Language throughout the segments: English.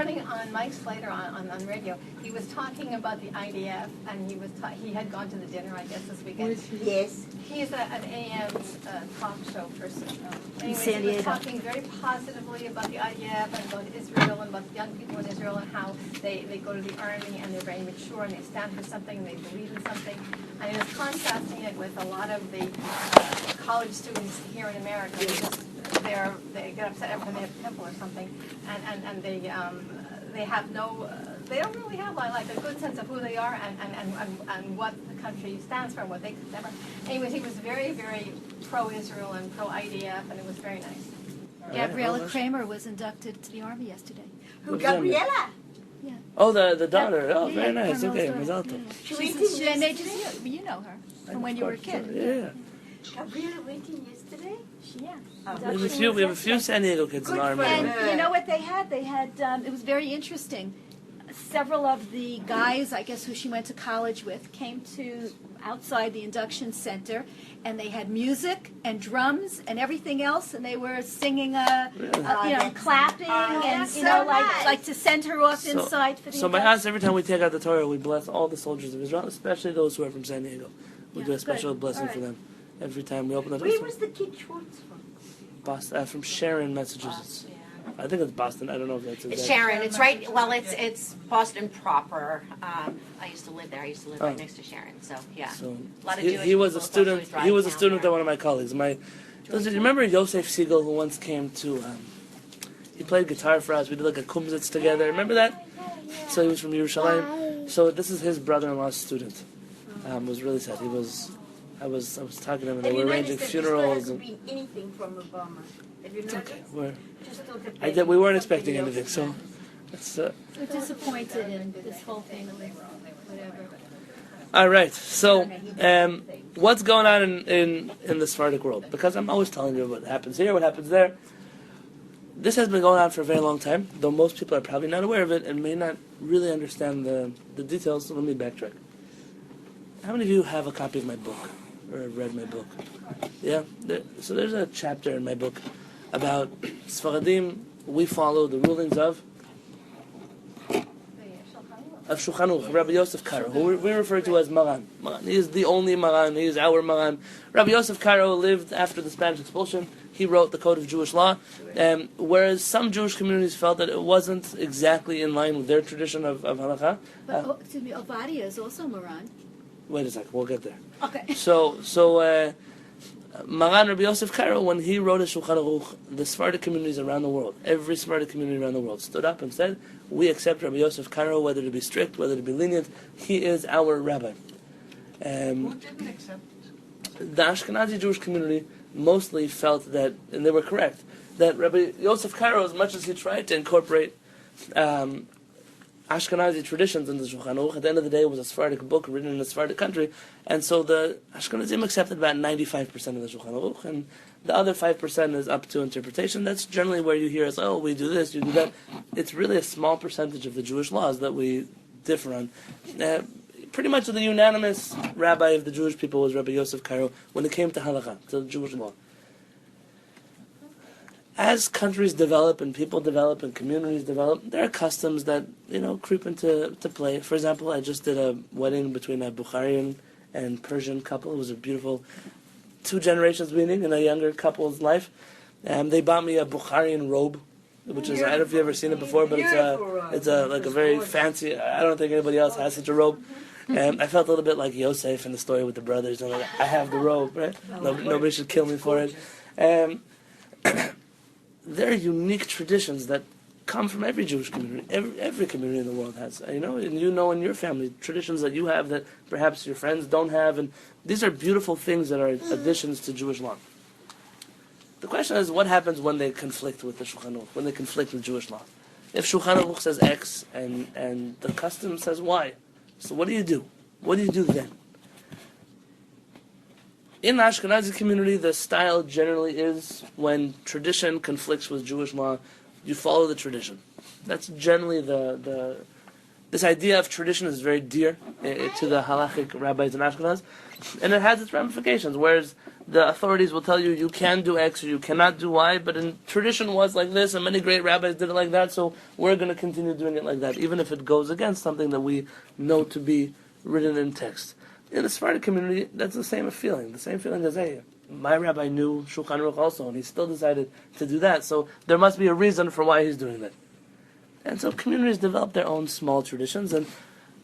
morning on Mike's later on radio, he was talking about the IDF, and he had gone to the dinner, I guess, this weekend. Yes. He's an AM talk show person. Anyways, San he was Diego. talking very positively about the IDF and about Israel and about the young people in Israel and how they go to the army and they're very mature and they stand for something and they believe in something. And he was contrasting it with a lot of the college students here in America. They get upset every time they have a temple or something, and they have no. They don't really have like a good sense of who they are and what the country stands for and what they stand for. Anyways, he was very, very pro-Israel and pro-IDF, and it was very nice. Gabriella Kramer was inducted to the Army yesterday. Who, Gabriella? Yeah. Oh, the daughter. Oh, Yeah, very nice. Colonel's Okay, daughter. Mazal Tov. And they just, you know her from when you were a kid. Yeah. Gabriella went in yesterday? Yeah. We have a few San Diego kids in the Army. And you know what they had? They had, it was very interesting. Several of the guys, I guess, who she went to college with, came to outside the induction center, and they had music and drums and everything else, and they were singing, clapping, and like to send her off inside for the. So by us, every time we take out the Torah, we bless all the soldiers of Israel, especially those who are from San Diego. We do a special blessing for them every time we open the Torah. Where was the kid Schwartz from? Boston, from Sharon, Massachusetts. I think it's Boston. I don't know if that's It's exact. Sharon. It's right. Well, it's Boston proper. I used to live there. I used to live right next to Sharon. So yeah, So a lot of he, Jewish he was a people, student. especially He was a drive student down of one of my colleagues. Do you remember Yosef Siegel, who once came to? He played guitar for us. We did like a kumzitz together. Remember that? So he was from Yerushalayim. So this is his brother-in-law's student. It was really sad. I was talking to him, and they were arranging funerals. Have you noticed that anything from Obama? Have you noticed? We weren't expecting anything, so it's. We're disappointed in this whole thing. Whatever. All right. So, what's going on in the Sephardic world? Because I'm always telling you what happens here, what happens there. This has been going on for a very long time, though most people are probably not aware of it and may not really understand the details. So let me backtrack. How many of you have a copy of my book or have read my book? Yeah. So there's a chapter in my book about Sfaradim. We follow the rulings of Shulchan Aruch, Rabbi Yosef Karo, who we refer to as Maran. He is the only Maran. He is our Maran. Rabbi Yosef Karo lived after the Spanish expulsion. He wrote the Code of Jewish Law, whereas some Jewish communities felt that it wasn't exactly in line with their tradition of halakha. But excuse me, Ovadia is also Moran. Wait a second, we'll get there. Okay. So Maran Rabbi Yosef Karo, when he wrote a Shulchan Aruch, the Sephardic communities around the world, every Sephardic community around the world, stood up and said, we accept Rabbi Yosef Karo, whether to be strict, whether to be lenient. He is our rabbi. Who didn't accept it? The Ashkenazi Jewish community mostly felt that, and they were correct, that Rabbi Yosef Karo, as much as he tried to incorporate Ashkenazi traditions in the Shulchan Aruch, at the end of the day it was a Sephardic book written in a Sephardic country, and so the Ashkenazim accepted about 95% of the Shulchan Aruch, and the other 5% is up to interpretation. That's generally where you hear us, oh, we do this, you do that. It's really a small percentage of the Jewish laws that we differ on. Pretty much the unanimous rabbi of the Jewish people was Rabbi Yosef Karo when it came to halakha, to Jewish law. As countries develop and people develop and communities develop, there are customs that creep into play. For example, I just did a wedding between a Bukharian and Persian couple. It was a beautiful 2 generations meeting in a younger couple's life. They bought me a Bukharian robe, which is, I don't know if you've ever seen it before, but it's a very fancy. I don't think anybody else has such a robe. I felt a little bit like Yosef in the story with the brothers. And I have the robe, right? Nobody should kill me for it. There are unique traditions that come from every Jewish community. Every community in the world has, and in your family, traditions that you have that perhaps your friends don't have, and these are beautiful things that are additions to Jewish law. The question is, what happens when they conflict with the Shulchan Aruch, when they conflict with Jewish law? If Shulchan Aruch says X and the custom says Y, so what do you do? What do you do then? In the Ashkenazi community, the style generally is when tradition conflicts with Jewish law, you follow the tradition. That's generally the This idea of tradition is very dear to the halachic rabbis in Ashkenaz, and it has its ramifications. Whereas the authorities will tell you you can do X or you cannot do Y, but in tradition was like this, and many great rabbis did it like that, so we're going to continue doing it like that, even if it goes against something that we know to be written in text. In the Sephardic community, that's the same feeling as, hey, my rabbi knew Shulchan Aruch also, and he still decided to do that, so there must be a reason for why he's doing that. And so communities develop their own small traditions, and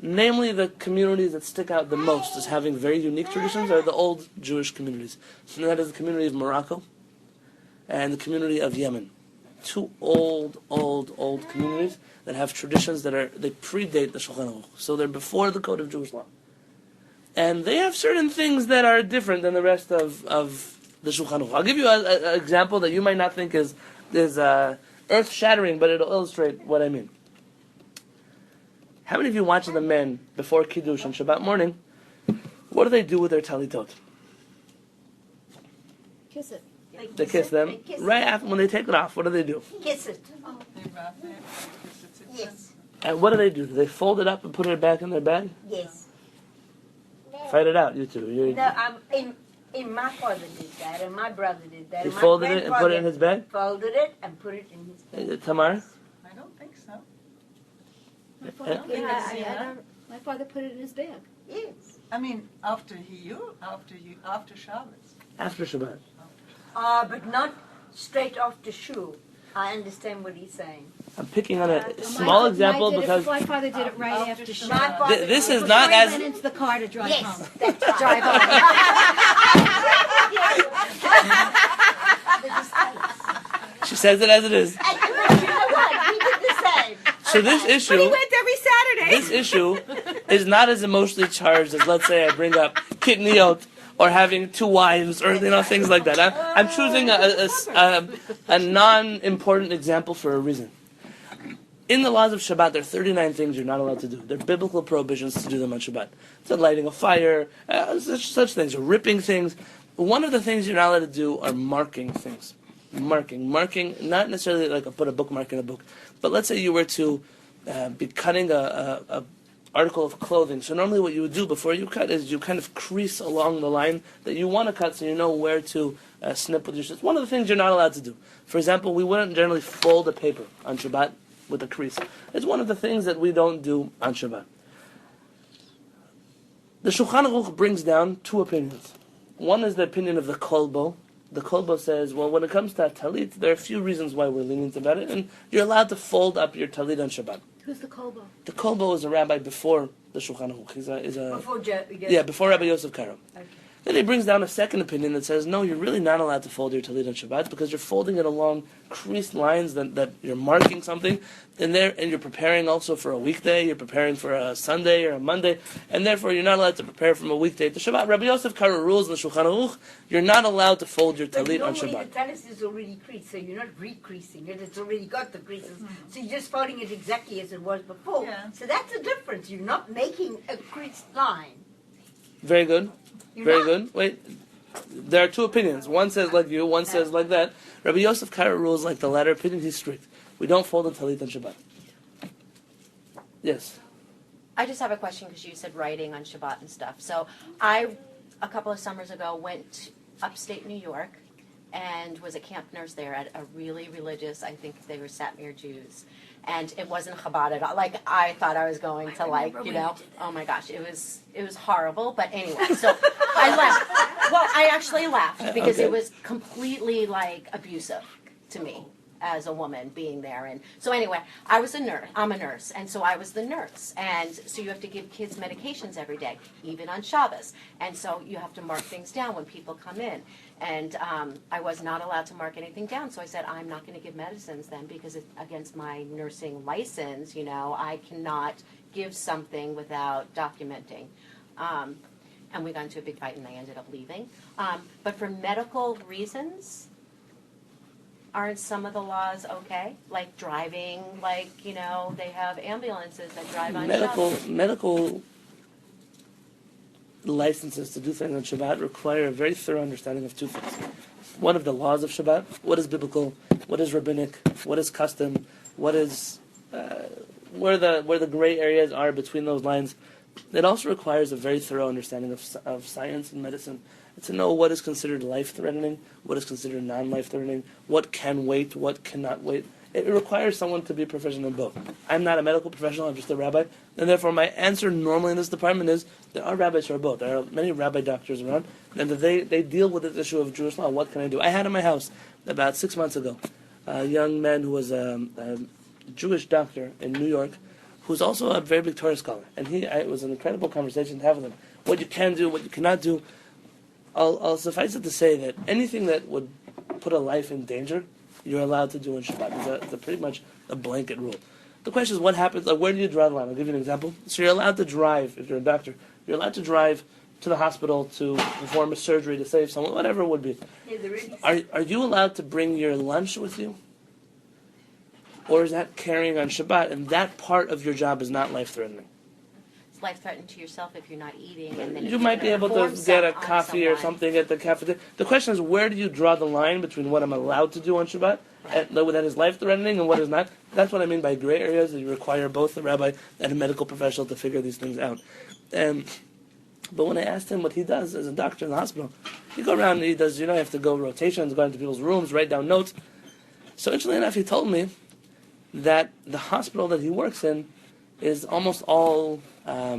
namely the communities that stick out the most as having very unique traditions are the old Jewish communities. And that is the community of Morocco and the community of Yemen. Two old communities that have traditions they predate the Shulchan Aruch. So they're before the Code of Jewish Law. And they have certain things that are different than the rest of the Shulchan Aruch. I'll give you an example that you might not think is earth-shattering, but it'll illustrate what I mean. How many of you watch the men before Kiddush on Shabbat morning? What do they do with their talitot? Kiss it. They kiss them. Right after, when they take it off, what do they do? Kiss it. They wrap it. Yes. And what do? Do they fold it up and put it back in their bag? Yes. Fight it out, you two. In my father did that, and my brother did that. He and my folded it and put it in grandfather his bag? Folded it and put it in his bag. Tamar? I don't think so. My father, Yeah, my father put it in his bag. Yes. I mean, after Shabbos. After Shabbat. But not straight after shul. I understand what he's saying. I'm picking on a small example because my father did it right after My Shabbat. father this did is it. not Before he as... went into the car to drive Yes, home. that's right. Drive home. She says it as it is. And you know what? He did the same. So this issue... He went every Saturday. This issue is not as emotionally charged as, let's say, I bring up kitniot or having two wives or things like that. I'm choosing a non-important example for a reason. In the laws of Shabbat, there are 39 things you're not allowed to do. There are biblical prohibitions to do them on Shabbat. So lighting a fire, such things, or ripping things. One of the things you're not allowed to do are marking things. Marking, not necessarily like put a bookmark in a book, but let's say you were to be cutting a article of clothing. So normally what you would do before you cut is you kind of crease along the line that you want to cut so you know where to snip with your scissors. One of the things you're not allowed to do. For example, we wouldn't generally fold a paper on Shabbat with a crease. It's one of the things that we don't do on Shabbat. The Shulchan Aruch brings down two opinions. One is the opinion of the Kolbo. The Kolbo says, well, when it comes to talit, there are a few reasons why we're lenient about it, and you're allowed to fold up your talit on Shabbat. Who's the Kolbo? The Kolbo is a rabbi before the Shulchan Aruch. Before Rabbi Yosef Karo. Okay. Then he brings down a second opinion that says, no, you're really not allowed to fold your talit on Shabbat because you're folding it along creased lines that you're marking something in there, and you're preparing also for a weekday, you're preparing for a Sunday or a Monday, and therefore you're not allowed to prepare from a weekday to Shabbat. Rabbi Yosef Karo rules in the Shulchan Aruch, you're not allowed to fold your talit on Shabbat. But normally the talis is already creased, so you're not re-creasing it. It's already got the creases. So you're just folding it exactly as it was before. Yeah. So that's the difference. You're not making a creased line. Very good. You're Very not. good. Wait, there are two opinions. One says like you, one says like that. Rabbi Yosef Karo rules like the latter opinion. He's strict. We don't fold the talit on Shabbat. Yes. I just have a question because you said writing on Shabbat and stuff. So I, a couple of summers ago, went upstate New York and was a camp nurse there at a really religious, I think they were Satmar Jews. And it wasn't Chabad at all. Like, I thought I was going to, like, you know, oh my gosh, it was horrible. But anyway, so I left. Well, I actually left because Okay. it was completely, like, abusive to me as a woman being there. And so anyway, I was a nurse. I'm a nurse. And so I was the nurse. And so you have to give kids medications every day, even on Shabbos. And so you have to mark things down when people come in. And I was not allowed to mark anything down. So I said, I'm not going to give medicines then because it's against my nursing license. You know, I cannot give something without documenting. And we got into a big fight and I ended up leaving. But for medical reasons, aren't some of the laws okay? Like driving, like, you know, they have ambulances that drive on Shabbos. Medical licenses to do things on Shabbat require a very thorough understanding of two things. One of the laws of Shabbat, what is biblical, what is rabbinic, what is custom, what is where the gray areas are between those lines, it also requires a very thorough understanding of science and medicine. To know what is considered life-threatening, what is considered non-life-threatening, what can wait, what cannot wait. It requires someone to be proficient in both. I'm not a medical professional, I'm just a rabbi, and therefore my answer normally in this department is, there are rabbis who are both. There are many rabbi doctors around, and they deal with this issue of Jewish law. What can I do? I had in my house, about 6 months ago, a young man who was a Jewish doctor in New York, who's also a very big Torah scholar. And it was an incredible conversation to have with him. What you can do, what you cannot do. I'll suffice it to say that anything that would put a life in danger, you're allowed to do in Shabbat. It's pretty much a blanket rule. The question is, what happens? Like, where do you draw the line? I'll give you an example. So you're allowed to drive, if you're a doctor, you're allowed to drive to the hospital to perform a surgery to save someone, whatever it would be. Are you allowed to bring your lunch with you? Or is that carrying on Shabbat, and that part of your job is not life-threatening? It's life-threatening to yourself if you're not eating. And then You might be able to get a coffee or something at the cafeteria. The question is, where do you draw the line between what I'm allowed to do on Shabbat, and that is life-threatening, and what is not? That's what I mean by gray areas, that you require both a rabbi and a medical professional to figure these things out. But when I asked him what he does as a doctor in the hospital, he go around and he does, you have to go rotations, go into people's rooms, write down notes. So interestingly enough, he told me that the hospital that he works in is almost all, I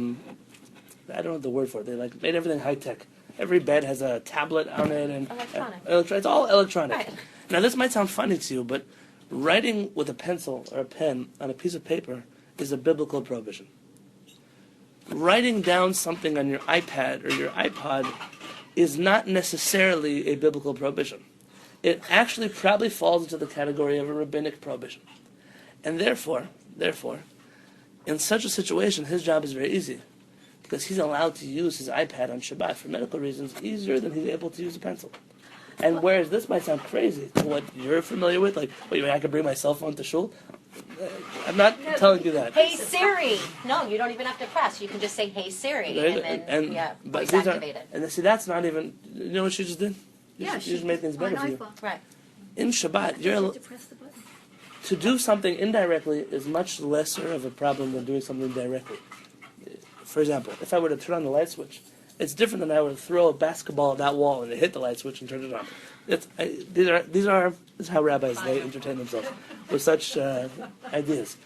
don't know the word for it, they made everything high-tech. Every bed has a tablet on it. And Electronic. It's all electronic. Right. Now this might sound funny to you, but writing with a pencil or a pen on a piece of paper is a biblical prohibition. Writing down something on your iPad or your iPod is not necessarily a biblical prohibition. It actually probably falls into the category of a rabbinic prohibition. And therefore, in such a situation, his job is very easy, because he's allowed to use his iPad on Shabbat for medical reasons easier than he's able to use a pencil. And whereas this might sound crazy to what you're familiar with, like, wait, you mean I could bring my cell phone to shul? I'm not telling you that. Hey Siri! No, you don't even have to press. You can just say, hey Siri, and then but voice activate it. And see, that's not even, you know what she just did? You just made things better for you. Right. In Shabbat, you're to press the button. to do something indirectly is much lesser of a problem than doing something directly. For example, if I were to turn on the light switch, it's different than I were to throw a basketball at that wall and hit the light switch and turn it on. This is how rabbis they entertain themselves with such ideas.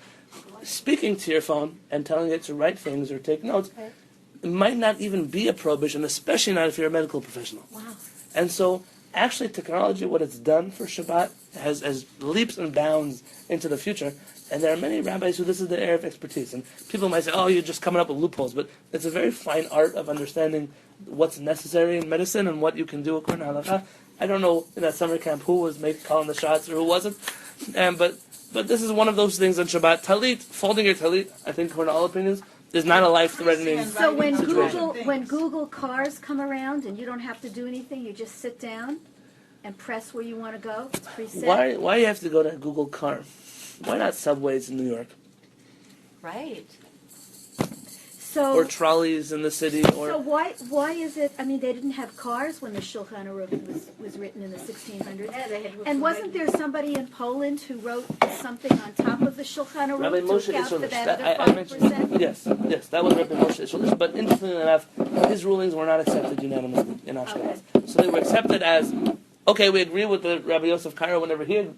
Speaking to your phone and telling it to write things or take notes, it might not even be a prohibition, especially not if you're a medical professional. Wow. And so, actually, technology, what it's done for Shabbat, has leaps and bounds into the future. And there are many rabbis who this is their area of expertise. And people might say, oh, you're just coming up with loopholes. But it's a very fine art of understanding what's necessary in medicine and what you can do according to halakha. I don't know in that summer camp who was calling the shots or who wasn't. But this is one of those things on Shabbat. Talit, folding your talit, I think according to all opinions, is not a life-threatening So when situation. Google cars come around and you don't have to do anything, you just sit down and press where you want to go. It's preset. Why you have to go to Google car? Why not subways in New York? Right. So Or trolleys in the city? Or So why is it? I mean, they didn't have cars when the Shulchan Aruch was written in the 1600s. Yeah, they had And wasn't there somebody in Poland who wrote something on top of the Shulchan Rabbi Aruch Moshe to account for Isserlish. that I other mentioned 5%? yes, that was Rabbi Moshe Isserlish. But interestingly enough, his rulings were not accepted unanimously in Ashkenaz. So they were accepted as, okay, we agree with the Rabbi Yosef Karo whenever he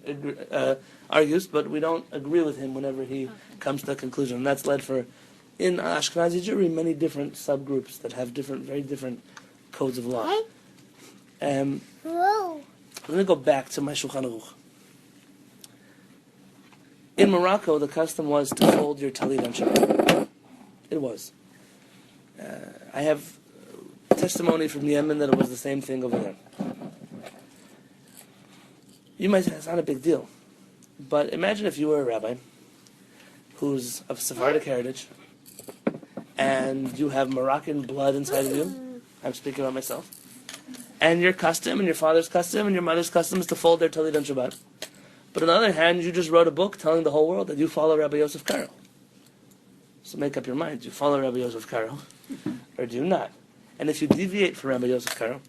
argues, but we don't agree with him whenever he comes to a conclusion. And that's led for, in Ashkenazi Jewry, many different subgroups that have very different codes of law. Let me go back to my Shulchan Aruch. In Morocco, the custom was to fold your talit on Shabbat. It was. I have testimony from Yemen that it was the same thing over there. You might say, it's not a big deal. But imagine if you were a rabbi who's of Sephardic heritage and you have Moroccan blood inside of you. I'm speaking about myself. And your custom and your father's custom and your mother's custom is to fold their talit on Shabbat. But on the other hand, you just wrote a book telling the whole world that you follow Rabbi Yosef Karo. So make up your mind. Do you follow Rabbi Yosef Karo or do you not? And if you deviate from Rabbi Yosef Karo,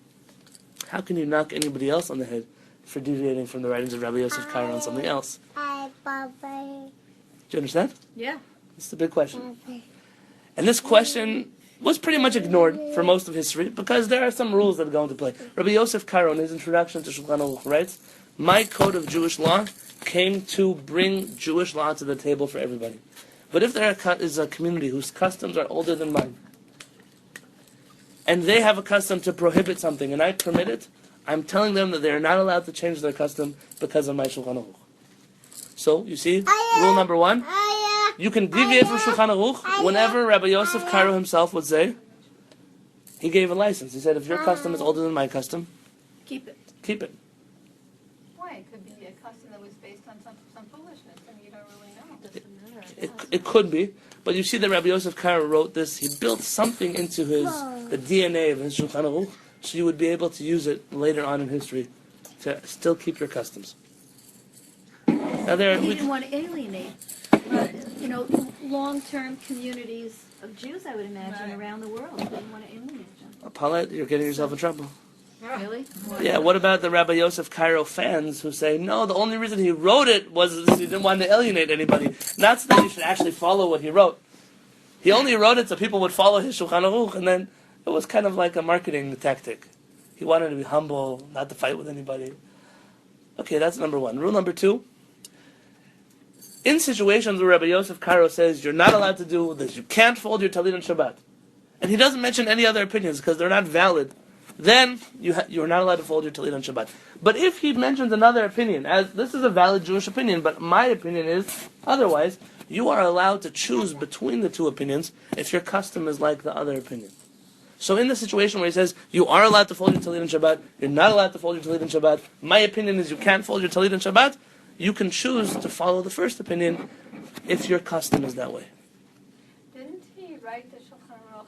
how can you knock anybody else on the head for deviating from the writings of Rabbi Yosef Karo on something else? Do you understand? Yeah. It's the big question. And this question was pretty much ignored for most of history because there are some rules that go into play. Rabbi Yosef Karo, in his introduction to Shulchan Aruch, writes, "My code of Jewish law came to bring Jewish law to the table for everybody. But if there is a community whose customs are older than mine, and they have a custom to prohibit something, and I permit it, I'm telling them that they are not allowed to change their custom because of my Shulchan Aruch." So, you see, rule number one, you can deviate from Shulchan Aruch whenever Rabbi Yosef Karo himself would say, he gave a license. He said, if your custom is older than my custom, Keep it. keep it. Why? It could be a custom that was based on some foolishness, and you don't really know. It could be, but you see that Rabbi Yosef Karo wrote this. He built something into the DNA of his Shulchan Aruch, so you would be able to use it later on in history to still keep your customs. Now He didn't want to alienate, long-term communities of Jews, I would imagine, around the world. He didn't want to alienate them. Paulette, you're getting yourself in trouble. Really? Yeah, what about the Rabbi Yosef Karo fans who say, no, the only reason he wrote it was he didn't want to alienate anybody. Not so that you should actually follow what he wrote. He only wrote it so people would follow his Shulchan Aruch, and then it was kind of like a marketing tactic. He wanted to be humble, not to fight with anybody. Okay, that's number one. Rule number two, in situations where Rabbi Yosef Karo says you're not allowed to do this, you can't fold your talit on Shabbat, and he doesn't mention any other opinions because they're not valid, then you're not allowed to fold your talit on Shabbat. But if he mentions another opinion, as this is a valid Jewish opinion, but my opinion is otherwise, you are allowed to choose between the two opinions if your custom is like the other opinion. So in the situation where he says, you are allowed to fold your talit on Shabbat, you're not allowed to fold your talit on Shabbat, my opinion is you can't fold your talit on Shabbat, you can choose to follow the first opinion if your custom is that way. Didn't he write the Shulchan Aruch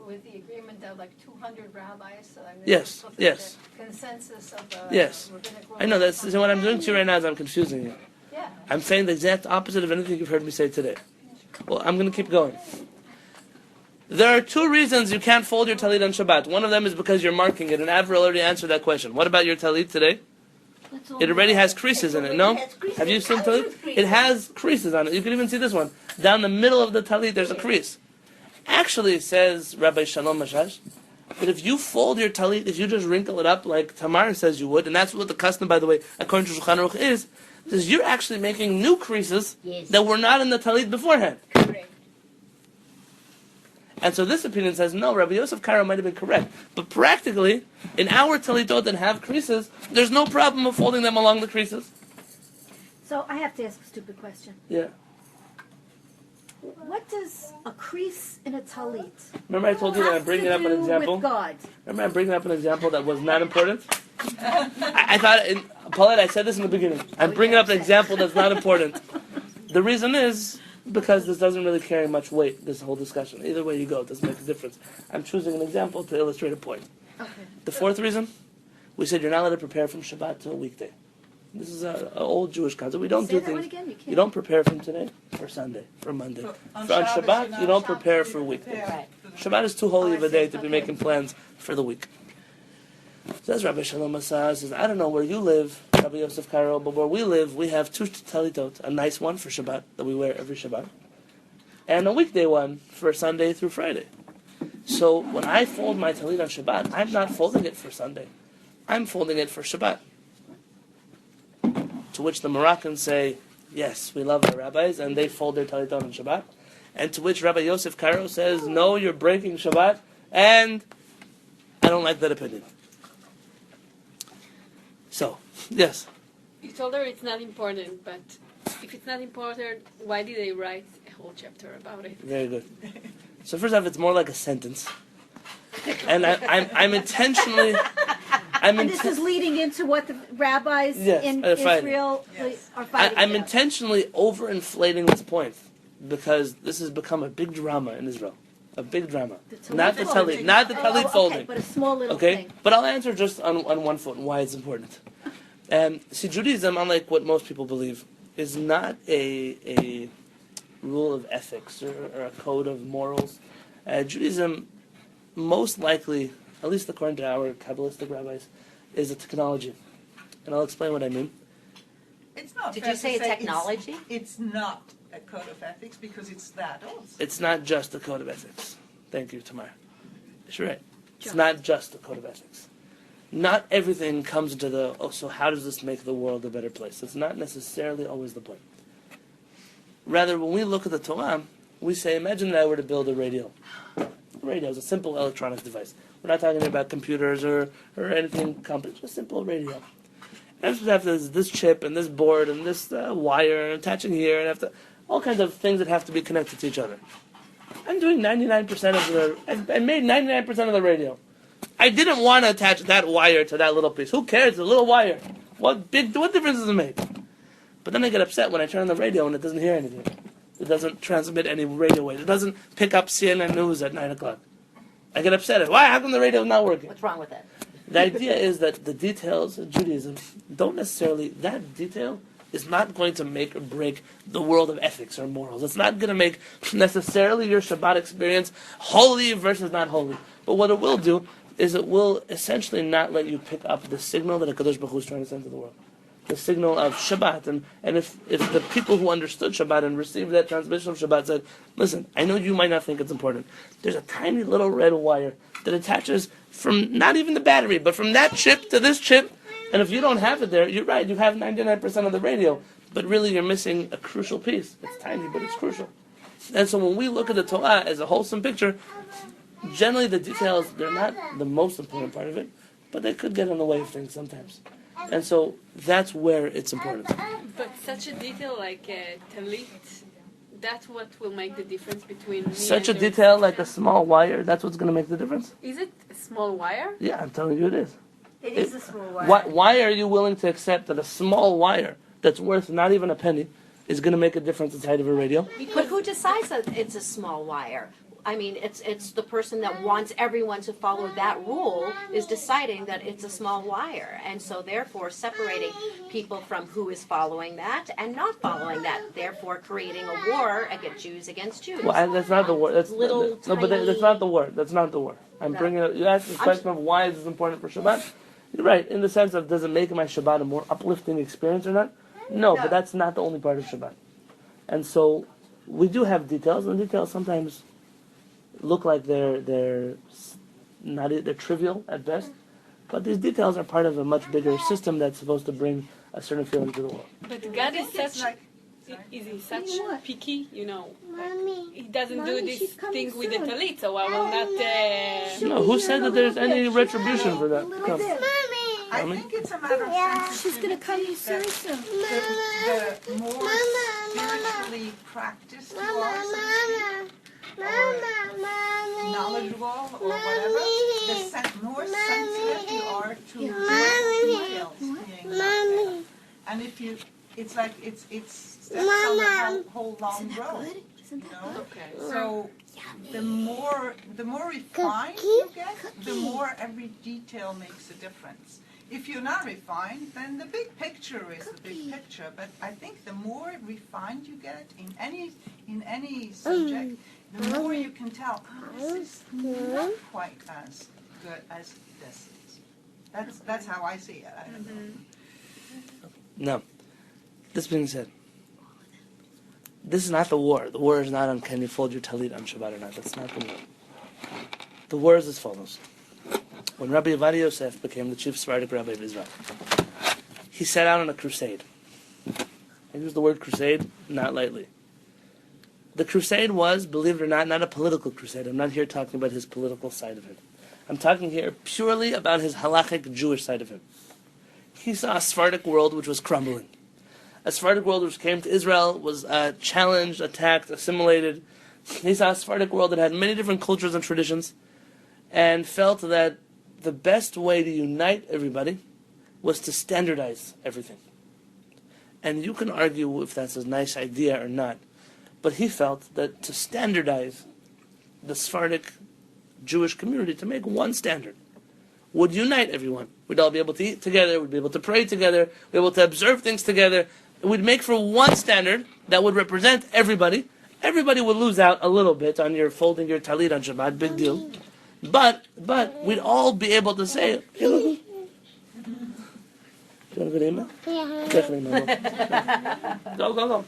with the agreement of like 200 rabbis? So I mean, Yes, yes. The consensus of the Yes. rabbinic world. I know, so what I'm doing to you right now is I'm confusing you. Yeah. I'm saying the exact opposite of anything you've heard me say today. Well, I'm going to keep going. There are two reasons you can't fold your talit on Shabbat. One of them is because you're marking it, and Avril already answered that question. What about your talit today? It already has creases in it, no? Have you seen talit? It has creases on it. You can even see this one. Down the middle of the talit, there's a crease. Actually, says Rabbi Shalom Mashash, that if you fold your talit, if you just wrinkle it up like Tamar says you would, and that's what the custom, by the way, according to Shulchan Aruch is you're actually making new creases that were not in the talit beforehand. Correct. And so this opinion says, no, Rabbi Yosef Karo might have been correct. But practically, in our talitot that have creases, there's no problem of folding them along the creases. So I have to ask a stupid question. Yeah. What does a crease in a talit Remember I told you that I'm bringing up an example? with God? Remember I'm bringing up an example that was not important? I thought, Paulette, I said this in the beginning. I'm bringing up an example that's not important. The reason is because this doesn't really carry much weight, this whole discussion. Either way you go, it doesn't make a difference. I'm choosing an example to illustrate a point. Okay. The fourth reason, we said you're not allowed to prepare from Shabbat to a weekday. This is an old Jewish concept. We don't Say do that one things. again? You can't. You don't prepare from today for Sunday, for Monday. So on For on Shabbos, Shabbat, you don't prepare for a weekday. Right. Shabbat is too holy of a day to be making plans for the week. Says Rabbi Shalom Masah, says, I don't know where you live, Rabbi Yosef Karo, but where we live, we have two talitot, a nice one for Shabbat that we wear every Shabbat, and a weekday one for Sunday through Friday. So when I fold my talit on Shabbat, I'm not folding it for Sunday. I'm folding it for Shabbat. To which the Moroccans say, yes, we love our rabbis, and they fold their talitot on Shabbat. And to which Rabbi Yosef Karo says, no, you're breaking Shabbat, and I don't like that opinion. So, yes. You told her it's not important, but if it's not important, why did they write a whole chapter about it? Very good. So first off, it's more like a sentence. And I'm intentionally... And this is leading into what the rabbis in they're fighting. Israel Yes. are fighting I'm about. intentionally overinflating this point because this has become a big drama in Israel. A big drama. Not the talit, not the talit Okay, folding. but a small little Okay? thing. But I'll answer just on one foot and why it's important. See, Judaism, unlike what most people believe, is not a rule of ethics or a code of morals. Judaism, most likely, at least according to our Kabbalistic rabbis, is a technology. And I'll explain what I mean. It's not Did fair you say to technology? It's not a code of ethics because it's that also. It's not just a code of ethics. Thank you, Tamar. You're right. It's not just a code of ethics. Not everything comes into so how does this make the world a better place? It's not necessarily always the point. Rather, when we look at the Torah, we say, imagine that I were to build a radio. A radio is a simple electronic device. We're not talking about computers or anything complex, just a simple radio. And I just have this chip and this board and this wire attaching here, and all kinds of things that have to be connected to each other. I'm doing 99% of I made 99% of the radio. I didn't want to attach that wire to that little piece. Who cares? It's a little wire. What difference does it make? But then I get upset when I turn on the radio and it doesn't hear anything. It doesn't transmit any radio waves. It doesn't pick up CNN news at 9 o'clock. I get upset. Why? How come the radio is not working? What's wrong with it? The idea is that the details of Judaism don't necessarily, that detail is not going to make or break the world of ethics or morals. It's not going to make necessarily your Shabbat experience holy versus not holy. But what it will do is it will essentially not let you pick up the signal that HaKadosh Baruch Hu is trying to send to the world. The signal of Shabbat. And if the people who understood Shabbat and received that transmission of Shabbat said, listen, I know you might not think it's important. There's a tiny little red wire that attaches from not even the battery, but from that chip to this chip. And if you don't have it there, you're right, you have 99% of the radio. But really you're missing a crucial piece. It's tiny, but it's crucial. And so when we look at the Torah as a wholesome picture, generally the details, they're not the most important part of it, but they could get in the way of things sometimes. And so that's where it's important. But such a detail like talit, that's what will make the difference between me Such a and detail like a small wire, that's what's going to make the difference? Is it a small wire? Yeah, I'm telling you it is. It is a small wire. Why are you willing to accept that a small wire that's worth not even a penny is going to make a difference inside of a radio? But who decides that it's a small wire? I mean, it's the person that wants everyone to follow that rule is deciding that it's a small wire. And so therefore separating people from who is following that and not following that, therefore creating a war against Jews. Well, that's not the word. That's not the word. That's not the word. Bringing it. You asked the question of why is this important for Shabbat. You're right, in the sense of does it make my Shabbat a more uplifting experience or not? No, but that's not the only part of Shabbat. And so we do have details, and details sometimes look like they're trivial at best, but these details are part of a much bigger system that's supposed to bring a certain feeling to the world. But God is such picky, He doesn't do this thing with the talit, so I will not... No, who said that there's any retribution for that? Come. I think it's a matter of sensitivity. She's going to come soon. The more spiritually practiced you are, so to speak, or knowledgeable or whatever, the more sensitive you are to details being there. And if you, it's like it's steps on the whole long road. Okay. So the more refined you get, the more every detail makes a difference. If you're not refined, then the big picture is the big picture. But I think the more refined you get in any subject, the more you can tell, this is not quite as good as this is. That's how I see it. I don't know. Now, this being said, this is not the war. The war is not on can you fold your talit on Shabbat or not. That's not the war. The war is as follows. When Rabbi Yosef became the chief Sephardic rabbi of Israel, he set out on a crusade. I use the word crusade not lightly. The crusade was, believe it or not a political crusade. I'm not here talking about his political side of it. I'm talking here purely about his halachic Jewish side of him. He saw a Sephardic world which was crumbling. A Sephardic world which came to Israel, was challenged, attacked, assimilated. He saw a Sephardic world that had many different cultures and traditions, and felt that the best way to unite everybody was to standardize everything. And you can argue if that's a nice idea or not, but he felt that to standardize the Sephardic Jewish community, to make one standard, would unite everyone. We'd all be able to eat together, we'd be able to pray together, we'd be able to observe things together. It would make for one standard that would represent everybody. Everybody would lose out a little bit on your folding your talit on Shabbat, big deal. But we'd all be able to say, hey, look. You want a good email? Yeah. Definitely no. Go.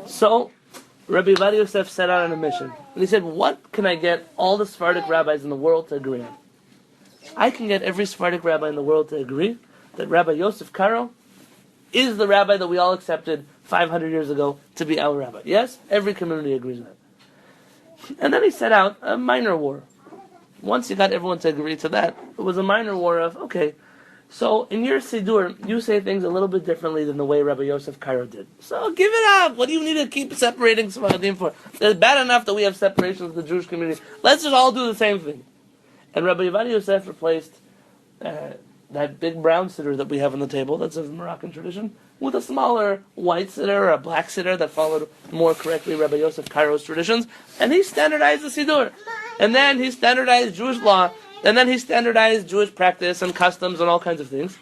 So, Rabbi Yonatan Yosef set out on a mission. And he said, what can I get all the Sephardic rabbis in the world to agree on? I can get every Sephardic rabbi in the world to agree that Rabbi Yosef Karo is the rabbi that we all accepted 500 years ago to be our rabbi. Yes? Every community agrees on that. And then he set out a minor war. Once he got everyone to agree to that, it was a minor war of, okay, so in your Siddur, you say things a little bit differently than the way Rabbi Yosef Karo did. So give it up. What do you need to keep separating Sephardim for? It's bad enough that we have separation with the Jewish community. Let's just all do the same thing. And Rabbi Yonatan Yosef replaced that big brown siddur that we have on the table, that's of Moroccan tradition, with a smaller white siddur or a black siddur that followed more correctly Rabbi Yosef Karo's traditions. And he standardized the siddur. And then he standardized Jewish law. And then he standardized Jewish practice and customs and all kinds of things.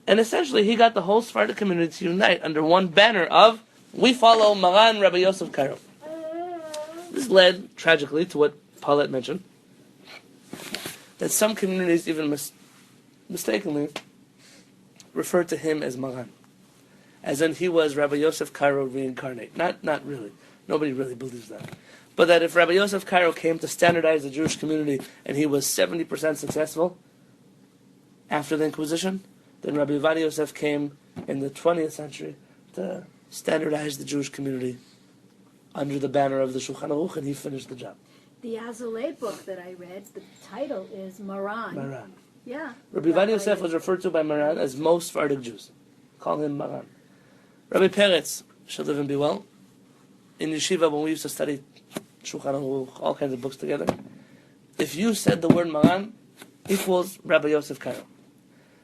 And essentially he got the whole Sephardic community to unite under one banner of, we follow Maran Rabbi Yosef Karo. This led, tragically, to what Paulette mentioned, that some communities even mistakenly referred to him as Maran. As in he was Rabbi Yosef Karo reincarnate. Not really. Nobody really believes that. But that if Rabbi Yosef Karo came to standardize the Jewish community and he was 70% successful after the Inquisition, then Rabbi Yonatan Yosef came in the 20th century to standardize the Jewish community under the banner of the Shulchan Aruch, and he finished the job. The Azalea book that I read, the title is Maran. Maran. Yeah. Rabbi Yonatan Yosef was referred to by Maran as most Sephardic Jews. Call him Maran. Rabbi Peretz, should live and be well. In yeshiva, when we used to study Shulchan Aruch, all kinds of books together, if you said the word Maran, equals Rabbi Yosef Karo.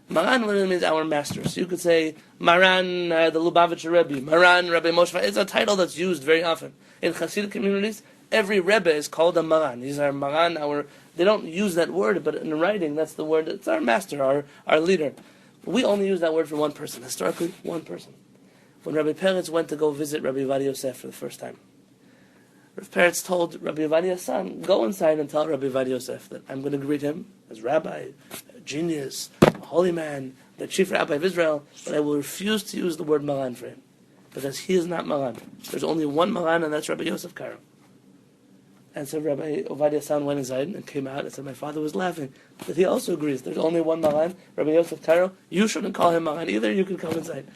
Maran literally means our master. So you could say Maran, the Lubavitcher Rebbe, Maran, Rabbi Moshe. It's a title that's used very often. In Hasidic communities, every Rebbe is called a Maran. These are Maran, they don't use that word, but in writing, that's the word, it's our master, our leader. We only use that word for one person, historically, one person. When Rabbi Peretz went to go visit Rabbi Yonatan Yosef for the first time, Rabbi Peretz told Rabbi Yovadia's son, go inside and tell Rabbi Yonatan Yosef that I'm going to greet him as rabbi, a genius, a holy man, the chief rabbi of Israel, but I will refuse to use the word Maran for him, because he is not Maran. There's only one Maran, and that's Rabbi Yosef Karo. And so Rabbi Ovadiah's son went inside and came out and said, my father was laughing, but he also agrees. There's only one Maran, Rabbi Yosef Karo. You shouldn't call him Maran either. You can come inside.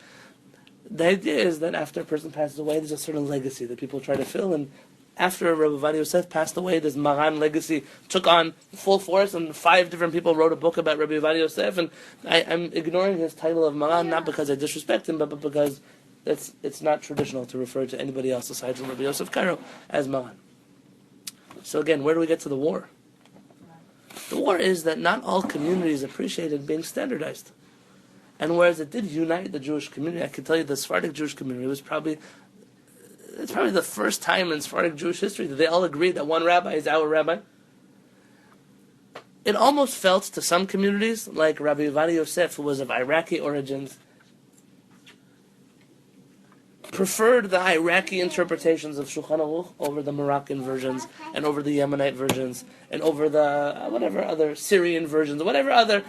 The idea is that after a person passes away, there's a certain legacy that people try to fill, and after Rabbi Yonatan Yosef passed away, this Maran legacy took on full force, and 5 different people wrote a book about Rabbi Yonatan Yosef, and I'm ignoring his title of Maran, not because I disrespect him, but because it's not traditional to refer to anybody else aside from Rabbi Yosef Karo as Maran. So again, where do we get to the war? The war is that not all communities appreciated being standardized. And whereas it did unite the Jewish community, I can tell you the Sephardic Jewish community was probably the first time in Sephardic Jewish history that they all agreed that one rabbi is our rabbi. It almost felt to some communities like Rabbi Yonatan Yosef, who was of Iraqi origins, preferred the Iraqi interpretations of Shulchan Aruch over the Moroccan versions, and over the Yemenite versions, and over the whatever other Syrian versions, whatever other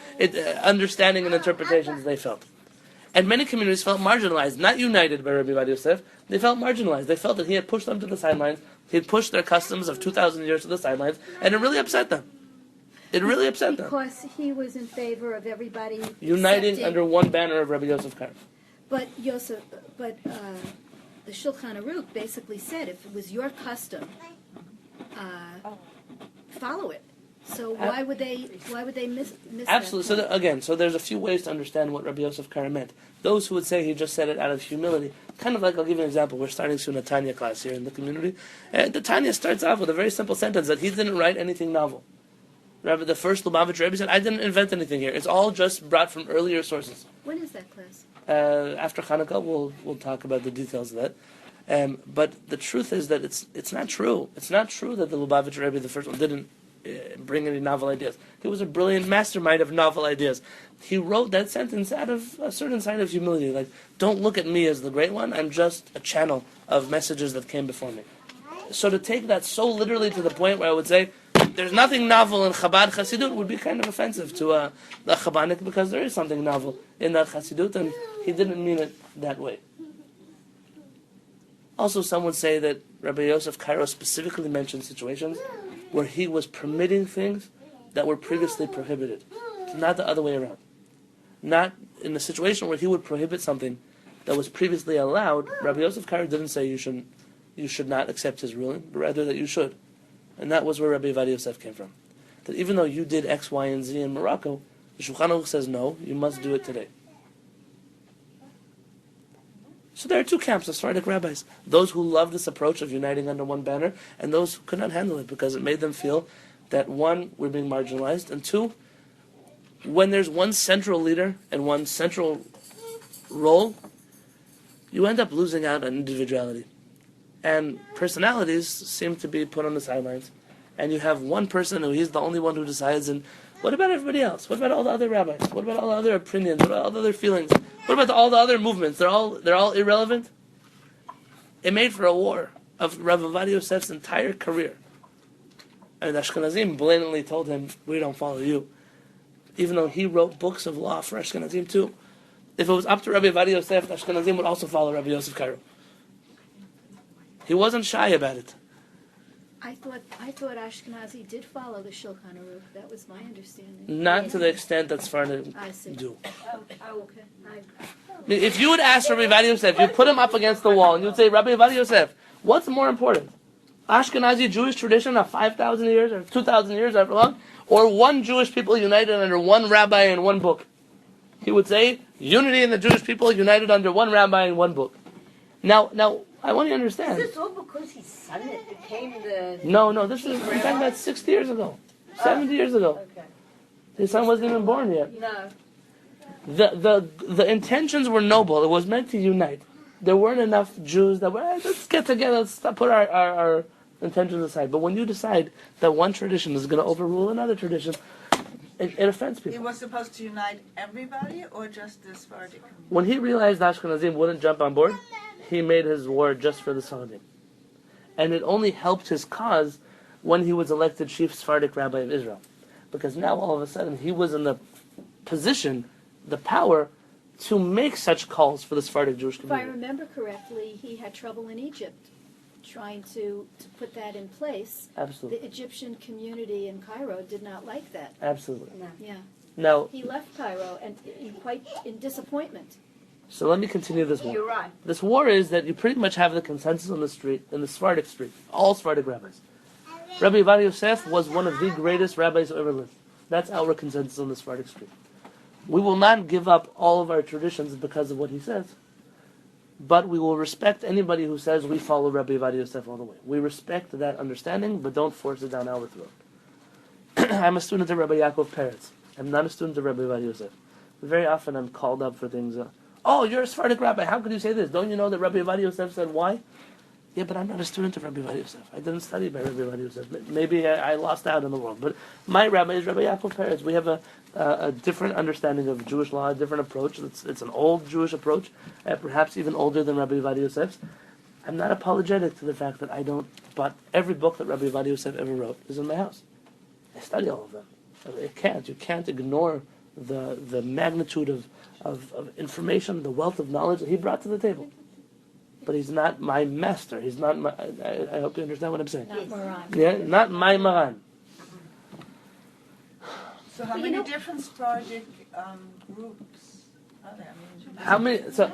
understanding and interpretations they felt. And many communities felt marginalized, not united by Rabbi Yonatan Yosef. They felt marginalized. They felt that he had pushed them to the sidelines. He had pushed their customs of 2,000 years to the sidelines, and it really upset them. It really upset them. Because he was in favor of everybody uniting accepting. under one banner of Rabbi Yosef Karo. But the Shulchan Aruch basically said, if it was your custom, follow it. So why would they miss Absolutely. that? So there's a few ways to understand what Rabbi Yosef Karo meant. Those who would say he just said it out of humility, kind of like, I'll give you an example. We're starting soon a Tanya class here in the community. The Tanya starts off with a very simple sentence that he didn't write anything novel. The first Lubavitcher Rebbe said, I didn't invent anything here. It's all just brought from earlier sources. When is that class? After Hanukkah, we'll talk about the details of that. But the truth is that it's not true. It's not true that the Lubavitcher Rebbe, the first one, didn't bring any novel ideas. He was a brilliant mastermind of novel ideas. He wrote that sentence out of a certain sign of humility, like, don't look at me as the great one, I'm just a channel of messages that came before me. So to take that so literally to the point where I would say, there's nothing novel in Chabad Chassidut would be kind of offensive to the Chabadnik, because there is something novel in that Chassidut, and he didn't mean it that way. Also, some would say that Rabbi Yosef Cairo specifically mentioned situations where he was permitting things that were previously prohibited. Not the other way around. Not in a situation where he would prohibit something that was previously allowed. Rabbi Yosef Cairo didn't say you should not accept his ruling, but rather that you should. And that was where Rabbi Yavad Yosef came from. That even though you did X, Y, and Z in Morocco, the Shulchan Aruch says no, you must do it today. So there are two camps of Sephardic rabbis. Those who love this approach of uniting under one banner, and those who could not handle it because it made them feel that one, we're being marginalized, and two, when there's one central leader and one central role, you end up losing out on individuality. And personalities seem to be put on the sidelines. And you have one person who he's the only one who decides, and what about everybody else? What about all the other rabbis? What about all the other opinions? What about all the other feelings? What about all the other movements? They're all irrelevant? It made for a war of Rabbi Yavad Yosef's entire career. And Ashkenazim blatantly told him, we don't follow you. Even though he wrote books of law for Ashkenazim too. If it was up to Rabbi Yavad Yosef, Ashkenazim would also follow Rabbi Yosef Cairo. He wasn't shy about it. I thought Ashkenazi did follow the Shulchan Aruch. That was my understanding. Not to the extent that Sephardim I see. do. Oh, okay. I mean, if you would ask Rabbi Yavad Yosef, you put him up against the wall, and you'd say, Rabbi Yavad Yosef, what's more important? Ashkenazi Jewish tradition of 5,000 years or 2,000 years, however long, or one Jewish people united under one rabbi and one book? He would say, unity in the Jewish people united under one rabbi and one book. Now, I want you to understand. Is this all because his son became the... No, this is, I'm talking about 60 years ago, 70 years ago. Okay. His son wasn't even born yet. No. The intentions were noble. It was meant to unite. There weren't enough Jews that were, let's get together, let's put our intentions aside. But when you decide that one tradition is going to overrule another tradition, it offends people. It was supposed to unite everybody or just the Sephardic community? When he realized Ashkenazim wouldn't jump on board, he made his war just for the Sephardim. And it only helped his cause when he was elected chief Sephardic rabbi of Israel. Because now all of a sudden he was in the position, the power, to make such calls for the Sephardic Jewish If I community. remember correctly, he had trouble in Egypt trying to put that in place. Absolutely. The Egyptian community in Cairo did not like that. Absolutely. Yeah. Now, He left Cairo and in disappointment. so let me continue this war. You're right. This war is that you pretty much have the consensus on the street, in the Sephardic street, all Sephardic rabbis. Rabbi Yavad Yosef was one of the greatest rabbis who ever lived. That's our consensus on the Sephardic street. We will not give up all of our traditions because of what he says, but we will respect anybody who says we follow Rabbi Yavad Yosef all the way. We respect that understanding, but don't force it down our throat. I'm a student of Rabbi Yaakov Peretz. I'm not a student of Rabbi Yavad Yosef. Very often I'm called up for things. Oh, you're a Sephardic rabbi. How could you say this? Don't you know that Rabbi Yavad Yosef said why? Yeah, but I'm not a student of Rabbi Yavad Yosef. I didn't study by Rabbi Yavad Yosef. Maybe I lost out in the world. But my rabbi is Rabbi Yaakov Peretz. We have a different understanding of Jewish law, a different approach. It's an old Jewish approach, perhaps even older than Rabbi Yavad Yosef's. I'm not apologetic to the fact that I don't, but every book that Rabbi Yavad Yosef ever wrote is in my house. I study all of them. You can't ignore the magnitude of information, the wealth of knowledge that he brought to the table. But he's not my master. He's not my... I hope you understand what I'm saying. Not Moran. Yeah, not my Maran. So how many different Sephardic groups are there? How many... So,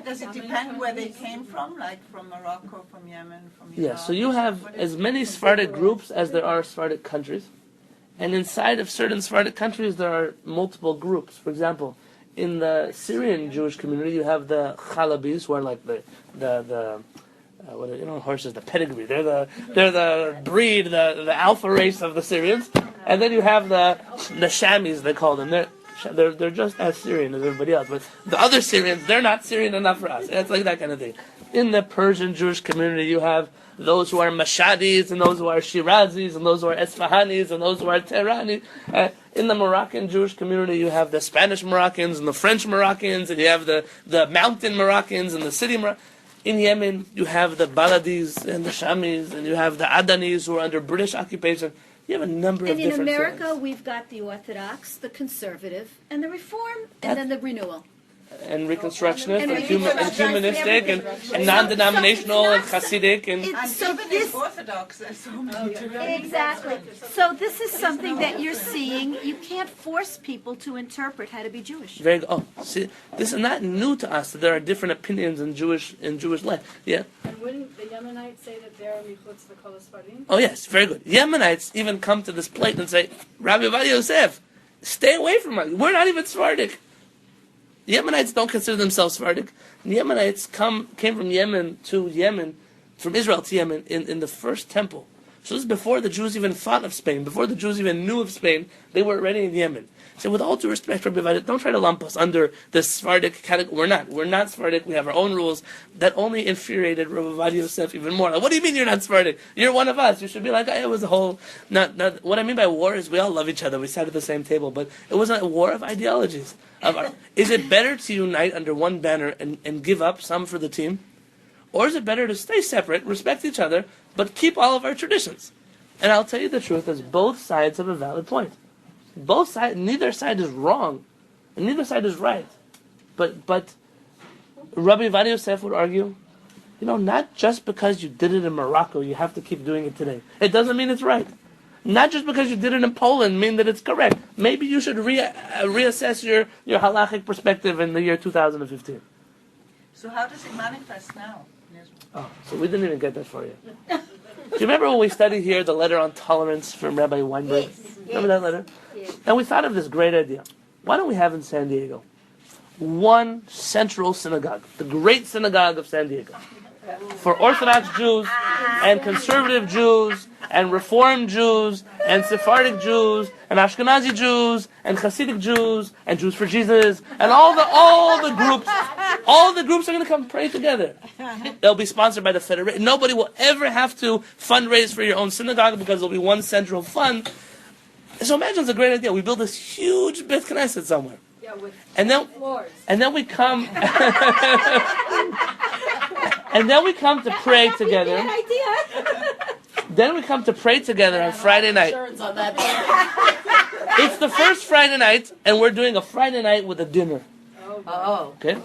Does it depend where they came from? Like from Morocco, from Yemen, from Iran? yeah, so you have as many Sephardic groups as there are Sephardic countries. And inside of certain Sephardic countries, there are multiple groups. For example, in the Syrian Jewish community, you have the Chalabis, who are like horses, the pedigree. They're the breed, the alpha race of the Syrians. And then you have the Shamis, they call them. They're just as Syrian as everybody else. But the other Syrians, they're not Syrian enough for us. It's like that kind of thing. In the Persian Jewish community, you have those who are Mashadis, and those who are Shirazis, and those who are Esfahanis, and those who are Tehranis. In the Moroccan Jewish community, you have the Spanish Moroccans, and the French Moroccans, and you have the mountain Moroccans, and the city Moroccans. In Yemen, you have the Baladis, and the Shamis, and you have the Adanis, who are under British occupation. You have a number of And in different America, things. we've got the Orthodox, the Conservative, and the Reform, and then the Renewal. and Reconstructionist and, And humanistic and non-denominational and Hasidic and So even this in Orthodox, there's so many different. exactly. So this is something that you're seeing. You can't force people to interpret how to be Jewish. very good. Oh, see, this is not new to us. That there are different opinions in Jewish life. Yeah. And wouldn't the Yemenites say that they're michutz l'kol haSfarim? Oh yes, very good. Yemenites even come to this plate and say, Rabbi Yosef, stay away from us. We're not even Sephardic. The Yemenites don't consider themselves Sephardic. The Yemenites came from Yemen to Yemen, from Israel to Yemen in the first temple. So this is before the Jews even thought of Spain, before the Jews even knew of Spain. They were already in Yemen. So with all due respect, Rabbi Yonatan, don't try to lump us under the Sephardic category. We're not Sephardic. We have our own rules. That only infuriated Rabbi Yosef even more. Like, what do you mean you're not Sephardic? You're one of us. You should be like, it was a whole... Not. What I mean by war is we all love each other. We sat at the same table. But it wasn't a war of ideologies. Is it better to unite under one banner and give up some for the team? Or is it better to stay separate, respect each other, but keep all of our traditions? And I'll tell you the truth, is both sides have a valid point. Both sides, neither side is wrong, and neither side is right. But Rabbi Yosef would argue, not just because you did it in Morocco, you have to keep doing it today. It doesn't mean it's right. Not just because you did it in Poland mean that it's correct. Maybe you should reassess your halachic perspective in the year 2015. So how does it manifest now? Oh, so we didn't even get that far yet. Do you remember when we studied here the letter on tolerance from Rabbi Weinberg? Remember that letter? Yes. And we thought of this great idea. Why don't we have in San Diego one central synagogue, the great synagogue of San Diego, for Orthodox Jews and conservative Jews and Reform Jews and Sephardic Jews and Ashkenazi Jews and Hasidic Jews and Jews for Jesus and all the groups are going to come pray together. They'll be sponsored by the Federation. Nobody will ever have to fundraise for your own synagogue because there'll be one central fund. So imagine it's a great idea. We build this huge Beit Knesset somewhere. Yeah, with floors. And then we come to pray together. Then we come to pray together on Friday night. It's the first Friday night, and we're doing a Friday night with a dinner. Oh. Okay?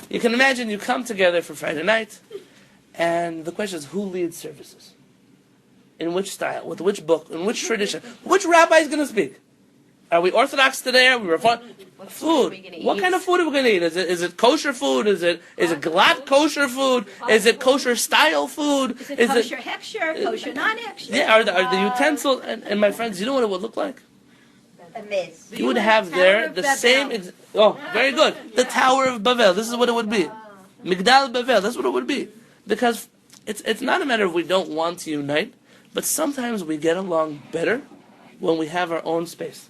You can imagine you come together for Friday night, and the question is, who leads services? In which style? With which book? In which tradition? Which rabbi is going to speak? Are we Orthodox today? Are we Reform? Food. What kind of food are we going to eat? Is it kosher food? Is it glatt kosher food? Is it kosher style food? Is it kosher hechsher, kosher non-hechsher? Yeah, are the utensils? And my friends, you know what it would look like? A mess. You would have there the same... very good. The Tower of Babel. This is what it would be. Migdal Babel. That's what it would be. Because it's not a matter of we don't want to unite, but sometimes we get along better when we have our own space.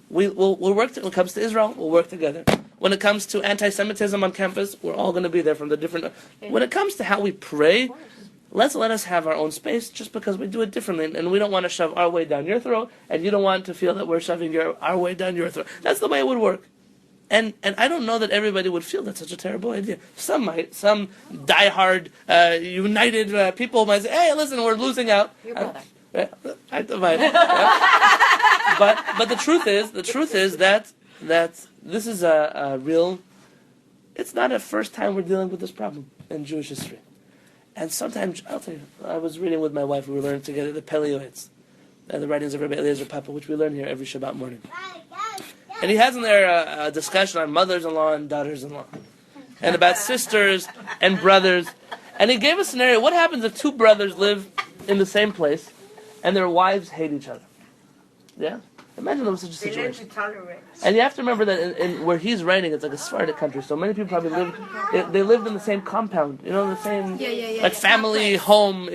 We'll work, when it comes to Israel, we'll work together. When it comes to anti-Semitism on campus, we're all going to be there from the different... When it comes to how we pray, let us have our own space just because we do it differently. And we don't want to shove our way down your throat, and you don't want to feel that we're shoving our way down your throat. That's the way it would work. And I don't know that everybody would feel that's such a terrible idea. Some might. Some diehard, united people might say, hey, listen, we're losing out. Your brother. But the truth is that this is a real... It's not a first time we're dealing with this problem in Jewish history. And sometimes, I'll tell you, I was reading with my wife, we were learning together the Peleoids, the writings of Rabbi Eliezer Papa, which we learn here every Shabbat morning. And he has in there a discussion on mothers-in-law and daughters-in-law, and about sisters and brothers. And he gave a scenario, what happens if two brothers live in the same place, and their wives hate each other? Yeah? Imagine there was such a situation. And you have to remember that in where he's writing, it's like a Sephardic country, so many people probably lived in the same compound, the same family, home.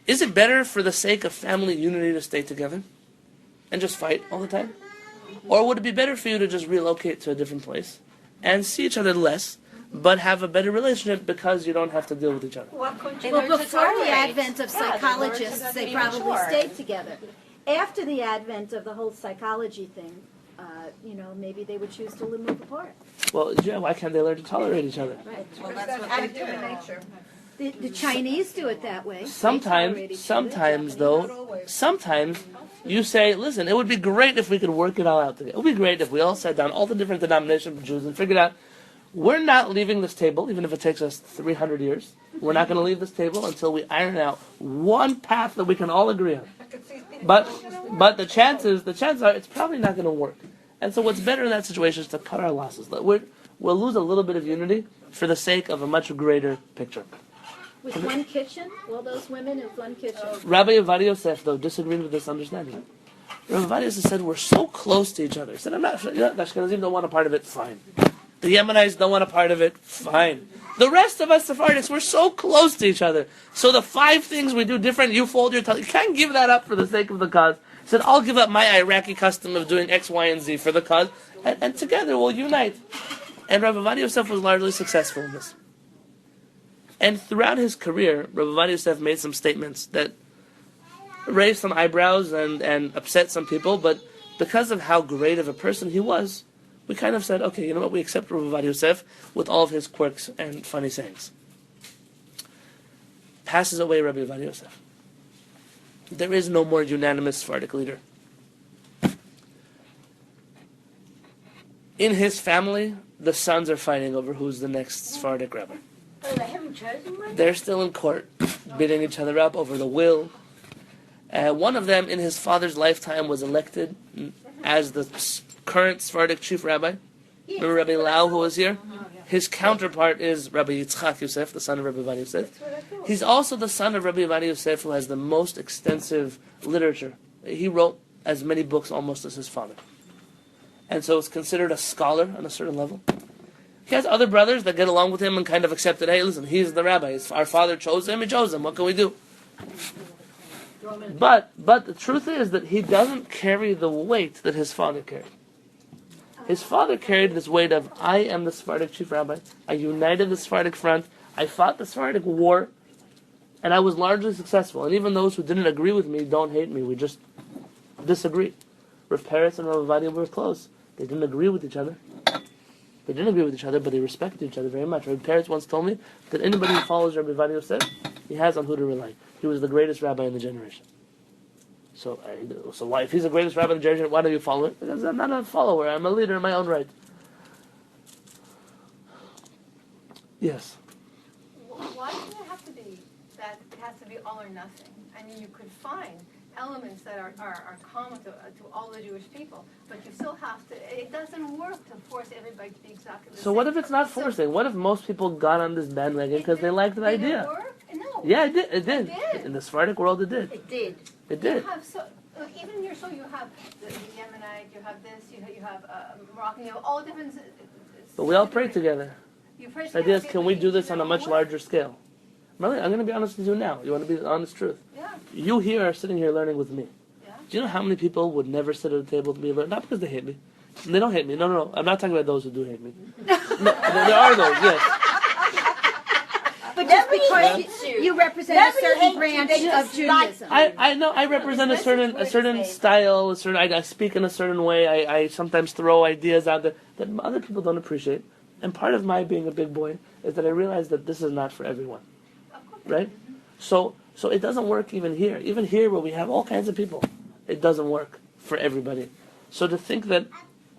Is it better for the sake of family unity to stay together and just fight all the time? Or would it be better for you to just relocate to a different place and see each other less, but have a better relationship because you don't have to deal with each other? Well, before the advent of psychologists, they probably stayed together. After the advent of the whole psychology thing, maybe they would choose to move apart. Well, yeah, why can't they learn to tolerate each other? Right. Well, that's what they do. Nature. The Chinese do it that way. Sometimes though, You say, listen, it would be great if we could work it all out together. It would be great if we all sat down, all the different denominations of Jews, and figured out, we're not leaving this table, even if it takes us 300 years. We're not going to leave this table until we iron out one path that we can all agree on. But the chances are it's probably not going to work. And so what's better in that situation is to cut our losses. We'll lose a little bit of unity for the sake of a much greater picture. With one kitchen, all those women in one kitchen. Rabbi Yosef, though, disagreed with this understanding. Rabbi Yosef said, we're so close to each other. He said, the Ashkenazim don't want a part of it, fine. The Yemenites don't want a part of it, fine. The rest of us Sephardics, we're so close to each other. So the 5 things we do different, you fold your tongue. You can't give that up for the sake of the cause. He said, I'll give up my Iraqi custom of doing X, Y, and Z for the cause, and together we'll unite. And Rabbi Yosef was largely successful in this. And throughout his career, Rabbi Yosef made some statements that raised some eyebrows and upset some people, but because of how great of a person he was, we kind of said, okay, you know what, we accept Rabbi Yosef with all of his quirks and funny sayings. Passes away Rabbi Yosef. There is no more unanimous Sephardic leader. In his family, the sons are fighting over who's the next Sephardic rabbi. Oh, they haven't chosen one? They're still in court, beating each other up over the will. One of them, in his father's lifetime, was elected as the current Sephardic chief rabbi. Remember Rabbi Lau, who was here? His counterpart is Rabbi Yitzchak Yosef, the son of Rabbi Yosef. He's also the son of Rabbi Yosef, who has the most extensive literature. He wrote as many books almost as his father. And so it's considered a scholar on a certain level. He has other brothers that get along with him and kind of accept it. Hey, listen, he's the rabbi. Our father chose him, he chose him. What can we do? But the truth is that he doesn't carry the weight that his father carried. His father carried this weight of, I am the Sephardic chief rabbi. I united the Sephardic front. I fought the Sephardic war. And I was largely successful. And even those who didn't agree with me don't hate me. We just disagree. Rav Peretz and Rav Avadia were close. They didn't agree with each other. They didn't agree with each other, but they respected each other very much. Rabbi Peretz once told me that anybody who follows Rabbi Yosef, he has on who to rely. He was the greatest rabbi in the generation. So why, if he's the greatest rabbi in the generation, why do you follow it? Because I'm not a follower. I'm a leader in my own right. Yes. Why does it have to be that it has to be all or nothing? I mean, you could find elements that are common to all the Jewish people, but you still have to, it doesn't work to force everybody to be exactly the same. So what if it's not forcing? What if most people got on this bandwagon because they liked the idea? Did it work? No. Yeah, it did. It did. It did. In the Sephardic world, it did. It did. It did. You have even you have the Yemenite, you have this, you have Moroccan, you have all different. But we all pray together. You pray The idea is, together, can we but do this on a you much know larger scale? Marlene, I'm going to be honest with you now. You want to be the honest truth? Yeah. You here are sitting here learning with me. Yeah. Do you know how many people would never sit at a table with me and learn? Not because they hate me. They don't hate me. No. I'm not talking about those who do hate me. No, there are those, yes. But just Nobody because hates you. you represent a Nobody certain hates you, branch they of just like Judaism. I know. I represent a certain style. I speak in a certain way. I sometimes throw ideas out there that other people don't appreciate. And part of my being a big boy is that I realize that this is not for everyone, right? So it doesn't work even here. Even here, where we have all kinds of people, it doesn't work for everybody. So to think that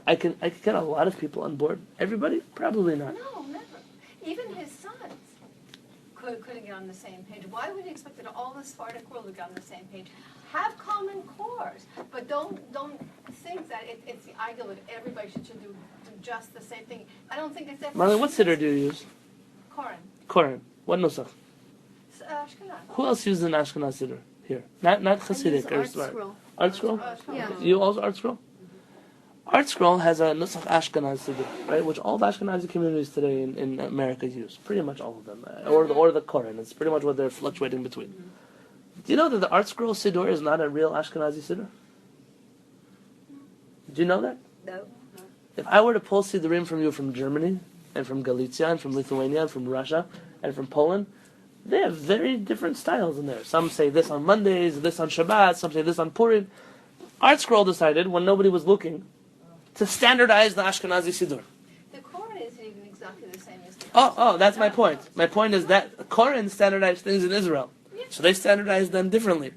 I can get a lot of people on board, everybody, probably not. No, never. Even his sons couldn't get on the same page. Why would you expect that all the Sephardic world would get on the same page? Have common cores, but don't think that it's the ideal that everybody should do just the same thing. I don't think it's that. Marlene, what siddur do you use? Koran. What nusach? Ashkenaz. Who else uses an Ashkenaz siddur here? Not Hasidic or Art Sfarad. scroll. Art scroll? Yeah. You also Art scroll? Art scroll has a nusach Ashkenaz siddur, right? Which all the Ashkenazi communities today in America use. Pretty much all of them, or the Koran. It's pretty much what they're fluctuating between. Do you know that the Art scroll siddur is not a real Ashkenazi siddur? Do you know that? No. If I were to pull siddurim from you from Germany and from Galicia and from Lithuania and from Russia and from Poland, they have very different styles in there. Some say this on Mondays, this on Shabbat, some say this on Purim. Art scroll decided, when nobody was looking, to standardize the Ashkenazi siddur. The Koran isn't even exactly the same as the Oh, that's my point. My point is that Koran standardized things in Israel. So they standardized them differently.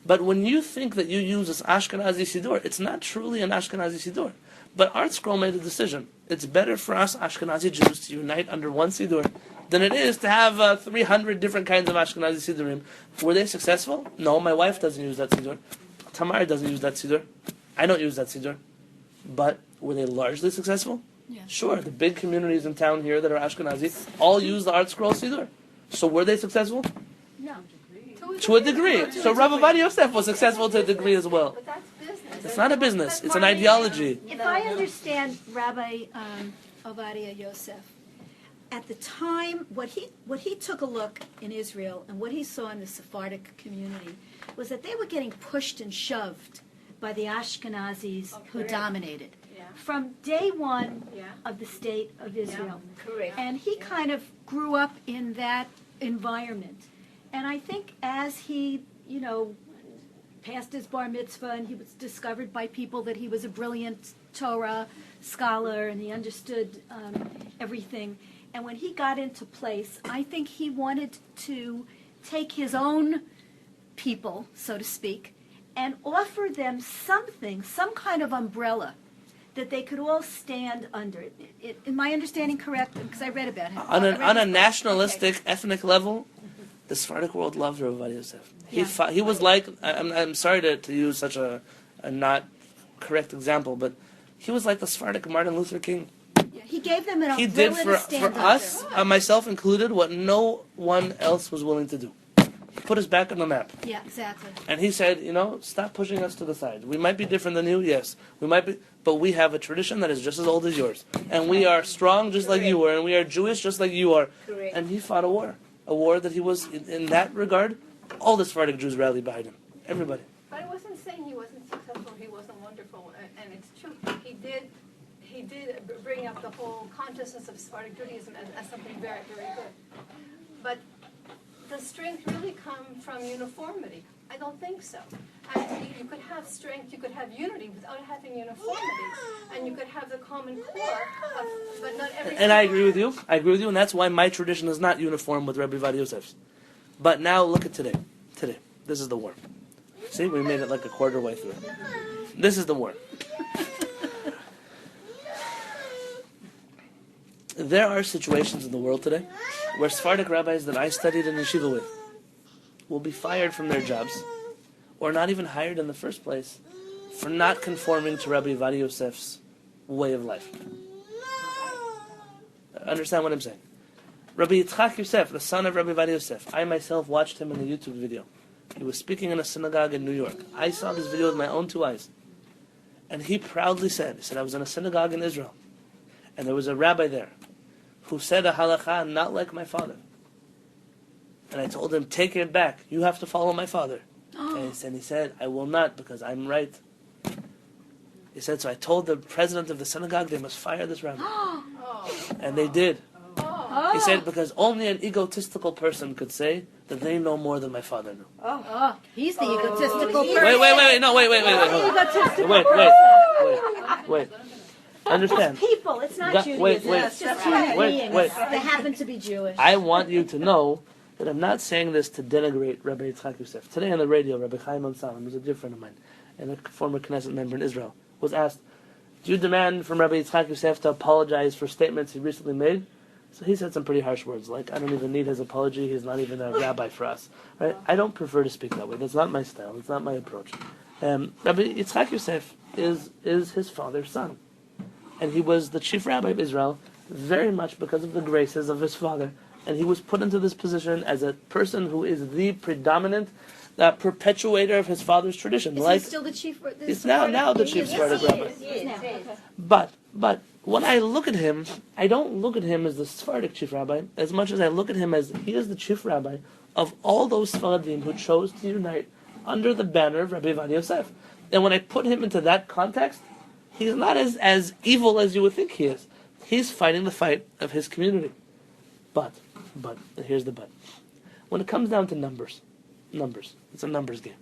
But when you think that you use this Ashkenazi Siddur, it's not truly an Ashkenazi Siddur. But Art Scroll made a decision. It's better for us Ashkenazi Jews to unite under one Siddur than it is to have 300 different kinds of Ashkenazi Siddurim. Were they successful? No, my wife doesn't use that Siddur. Tamar doesn't use that Siddur. I don't use that Siddur. But were they largely successful? Yeah. Sure, the big communities in town here that are Ashkenazi all use the Art Scroll Siddur. So were they successful? No. To a degree. So Rabbi Ovadia Yosef was successful to a degree as well. But that's business. It's not a business. It's an ideology. If I understand Rabbi Ovadia Yosef, at the time, what he took a look in Israel and what he saw in the Sephardic community was that they were getting pushed and shoved by the Ashkenazis who dominated Yeah. from day one Yeah. of the state of Israel. Correct. And he kind of grew up in that environment. And I think as he, passed his bar mitzvah and he was discovered by people that he was a brilliant Torah scholar and he understood everything. And when he got into place, I think he wanted to take his own people, so to speak, and offer them something, some kind of umbrella that they could all stand under. Is my understanding correct? Because I read about him. On a nationalistic, ethnic level, the Sephardic world loved Rabbi Ovadia Yosef. He was like, I'm sorry to use such a not correct example, but he was like the Sephardic Martin Luther King. Yeah, he gave them an He umbrella did to for stand us, under. myself included, what no one else was willing to do. He put us back on the map. Yeah, exactly. And he said, stop pushing us to the side. We might be different than you, yes. We might be, but we have a tradition that is just as old as yours. And we are strong just like you are, and we are Jewish just like you are. Correct. And he fought a war that he was, in that regard, all the Sephardic Jews rallied behind him. Everybody. But I wasn't saying he wasn't successful, he wasn't wonderful, and it's true. He did bring up the whole consciousness of Sephardic Judaism as something very, very good. But does strength really come from uniformity? I don't think so. And you could have strength, you could have unity without having uniformity, and you could have the common core, but not every. And I agree with you. And that's why my tradition is not uniform with Rabbi Ovadia Yosef's. But now look at today. Today, this is the war. See, we made it like a quarter way through. This is the war. There are situations in the world today where Sephardic rabbis that I studied in yeshiva with will be fired from their jobs, or not even hired in the first place, for not conforming to Rabbi Ovadia Yosef's way of life. Understand what I'm saying? Rabbi Yitzchak Yosef, the son of Rabbi Ovadia Yosef, I myself watched him in a YouTube video. He was speaking in a synagogue in New York. I saw this video with my own two eyes. And he proudly said, I was in a synagogue in Israel, and there was a rabbi there who said a halakha not like my father. And I told him, take it back. You have to follow my father. And he said, I will not because I'm right. He said, so I told the president of the synagogue they must fire this rabbi. And they did. He said, because only an egotistical person could say that they know more than my father knew. Oh, he's the egotistical person. Wait. Understand. It's people. It's not Judaism. It's just human beings. Wait. They happen to be Jewish. I want you to know that I'm not saying this to denigrate Rabbi Yitzchak Yosef. Today on the radio, Rabbi Chaim Salam, who's a dear friend of mine, and a former Knesset member in Israel, was asked, do you demand from Rabbi Yitzchak Yosef to apologize for statements he recently made? So he said some pretty harsh words, like, I don't even need his apology, he's not even a rabbi for us. Right? I don't prefer to speak that way. That's not my style. That's not my approach. Rabbi Yitzchak Yosef is his father's son. And he was the chief rabbi of Israel very much because of the graces of his father. And he was put into this position as a person who is the predominant perpetuator of his father's tradition. Is he still the chief? He's now the chief Sephardic rabbi. Yes. But when I look at him, I don't look at him as the Sephardic chief rabbi as much as I look at him as he is the chief rabbi of all those Sephardim who chose to unite under the banner of Rabbi Ovadia Yosef. And when I put him into that context, he's not as evil as you would think he is. He's fighting the fight of his community. But, here's the but. When it comes down to numbers, it's a numbers game.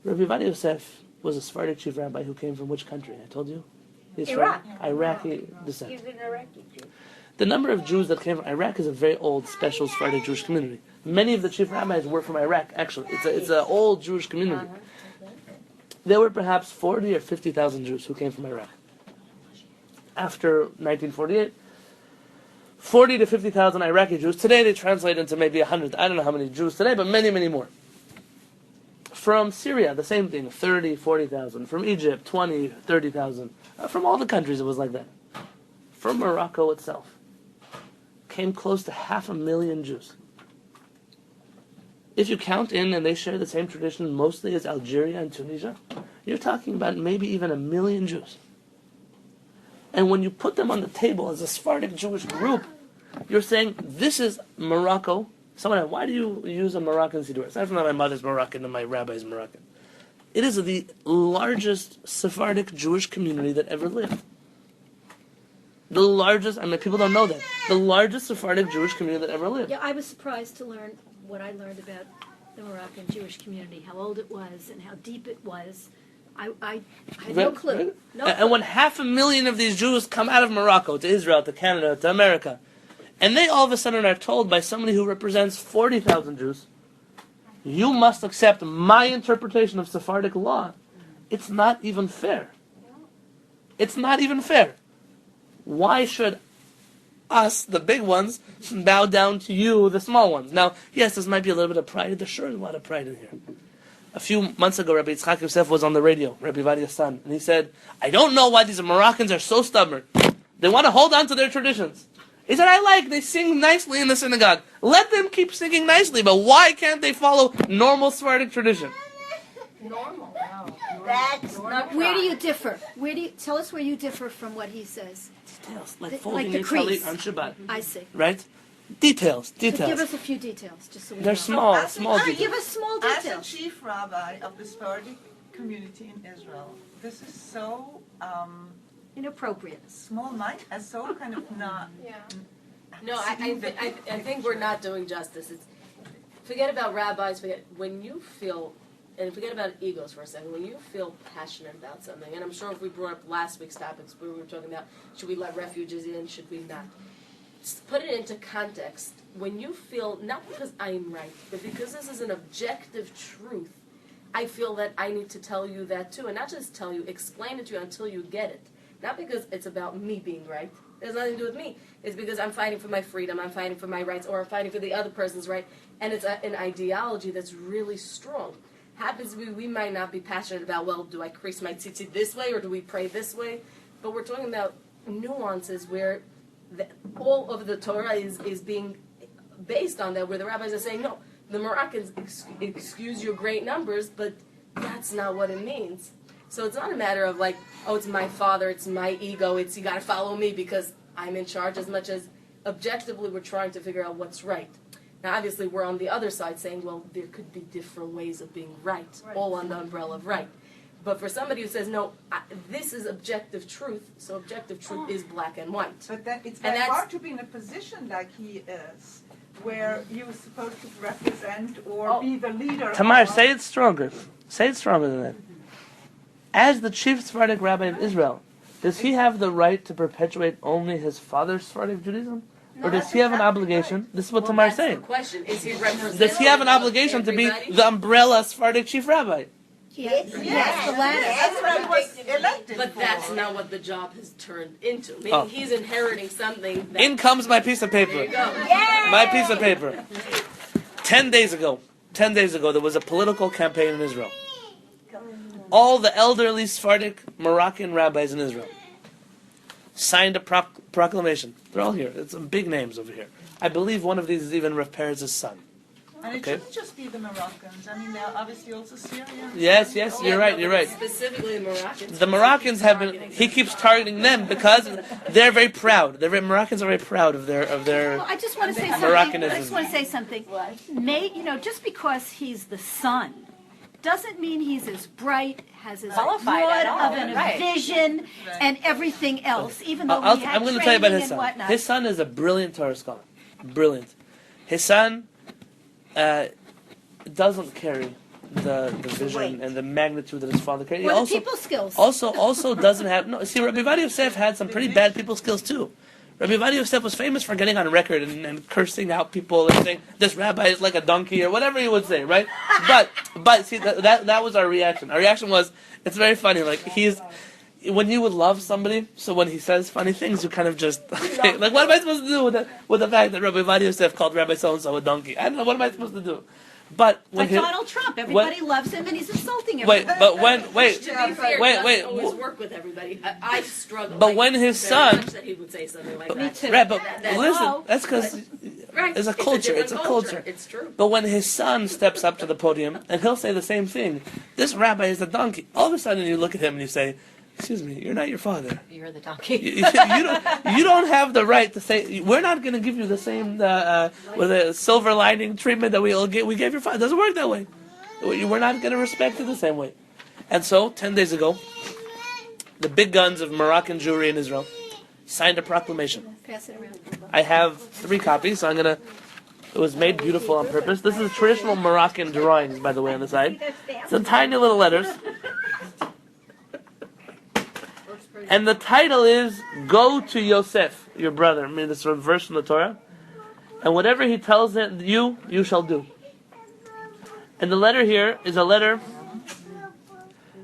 Rabbi Ovadia Yosef was a Sephardic chief rabbi who came from which country? I told you? He's Iraq. from Iraqi descent. He's an Iraqi Jew. The number of Jews that came from Iraq is a very old, special Sephardic Jewish community. Many of the chief rabbis were from Iraq, actually. It's an old Jewish community. There were perhaps 40 or 50,000 Jews who came from Iraq. After 1948, 40 to 50,000 Iraqi Jews. Today they translate into maybe 100. I don't know how many Jews today, but many, many more. From Syria, the same thing, 30, 40,000. From Egypt, 20, 30,000. From all the countries it was like that. From Morocco itself came close to 500,000 Jews. If you count in, and they share the same tradition mostly as Algeria and Tunisia, you're talking about maybe even 1 million Jews. And when you put them on the table as a Sephardic Jewish group, you're saying, this is Morocco. Someone, why do you use a Moroccan siddur? Aside from that, my mother's Moroccan and my rabbi's Moroccan. It is the largest Sephardic Jewish community that ever lived. The largest, people don't know that, the largest Sephardic Jewish community that ever lived. Yeah, I was surprised to learn what I learned about the Moroccan Jewish community, how old it was and how deep it was. I had no clue. No And clue. when 500,000 of these Jews come out of Morocco to Israel, to Canada, to America, and they all of a sudden are told by somebody who represents 40,000 Jews, you must accept my interpretation of Sephardic law, it's not even fair. It's not even fair. Why should us, the big ones, bow down to you, the small ones? Now, yes, this might be a little bit of pride. There's sure a lot of pride in here. A few months ago, Rabbi Yitzchak Yosef was on the radio, Rabbi Yonatan Halevy, and he said, I don't know why these Moroccans are so stubborn. They want to hold on to their traditions. He said, they sing nicely in the synagogue. Let them keep singing nicely, but why can't they follow normal Sephardic tradition? Normal. That's not Where do right. you differ? Tell us where you differ from what he says. Details, like Like folding the your crease. talit on Shabbat, I see. right? Details. So give us a few details, just so we know. They're small Give details. us small As a details. chief rabbi of the Sephardic community in Israel, this is so Inappropriate. small-minded, and so kind of not. Yeah. No, I think we're not doing justice. Forget about rabbis, when you feel, and forget about egos for a second, when you feel passionate about something, and I'm sure if we brought up last week's topics, we were talking about, should we let refugees in, should we not? Just put it into context. When you feel, not because I'm right, but because this is an objective truth, I feel that I need to tell you that too, and not just tell you, explain it to you until you get it. Not because it's about me being right. It has nothing to do with me. It's because I'm fighting for my freedom, I'm fighting for my rights, or I'm fighting for the other person's right, and it's an ideology that's really strong. Happens to be we might not be passionate about, well, do I crease my tzitzit this way, or do we pray this way? But we're talking about nuances where all of the Torah is being based on that, where the rabbis are saying, no, the Moroccans excuse your great numbers, but that's not what it means. So it's not a matter of like, oh, it's my father, it's my ego, it's you got to follow me because I'm in charge, as much as objectively we're trying to figure out what's right. Now, obviously, we're on the other side saying, well, there could be different ways of being right, all on the umbrella of right. But for somebody who says, no, this is objective truth, so objective truth is black and white. But then it's And very that's- hard to be in a position like he is, where you're supposed to represent or be the leader. Tamar, of- say it stronger. Say it stronger than that. As the chief Sephardic rabbi of Israel, does he have the right to perpetuate only his father's Sephardic Judaism? Or does he have an obligation? This is what Tamar is That's the saying. question. Is he representing Does he have an obligation to be everybody? the umbrella Sephardic chief rabbi? Yes, the latter. That's what he was elected But for. that's not what the job has turned into. Meaning Oh. he's inheriting something that... In comes my piece of There paper. you go. My piece of paper. 10 days ago, there was a political campaign in Israel. All the elderly Sephardic Moroccan rabbis in Israel signed a proclamation. They're all here. It's some big names over here. I believe one of these is even Rav Perez's son. And it Okay. shouldn't just be the Moroccans. I mean, there are obviously also Syrians. Yes, and- you're right. Specifically the Moroccans. The Moroccans have been, he keeps targeting them because they're very proud. Moroccans are very proud of their Well, I just want to say something. Moroccanism. I just want to say something. What? Just because he's the son doesn't mean he's as bright, has as Qualified broad at all, of a right. vision and everything else, even though he had I'm going to tell you about training his and son. whatnot. His son is a brilliant Torah scholar. Brilliant. His son doesn't carry the vision and the magnitude that his father carried. He Or the also, people skills. also doesn't have... No, see, Rabbi Yonatan Halevy had some pretty bad people skills too. Rabbi Yosef was famous for getting on record and cursing out people and saying, this rabbi is like a donkey, or whatever he would say, right? But see, that was our reaction. Our reaction was, it's very funny, like, when you would love somebody, so when he says funny things, you kind of just, okay, like, what am I supposed to do with the fact that Rabbi Yosef called Rabbi so-and-so a donkey? I don't know, what am I supposed to do? But when Like Donald Trump, everybody loves him and he's insulting everybody. To be fair, he doesn't always work with everybody. I struggle. But when his very son, much that he would say something like Me that. too. right, but That- listen, that's because Right. it's a culture, different it's a culture. It's true. But when his son steps up to the podium and he'll say the same thing, this rabbi is a donkey. All of a sudden you look at him and you say, excuse me, you're not your father. You're the donkey. You don't have the right to say, we're not going to give you the same with a silver lining treatment that we gave your father. It doesn't work that way. We're not going to respect it the same way. And so, 10 days ago, the big guns of Moroccan Jewry in Israel signed a proclamation. Pass it around. I have 3 copies, so it was made beautiful on purpose. This is traditional Moroccan drawings, by the way, on the side. It's in tiny little letters. And the title is, Go to Yosef, your brother. I mean, this is a verse from the Torah. And whatever he tells you, you shall do. And the letter here is a letter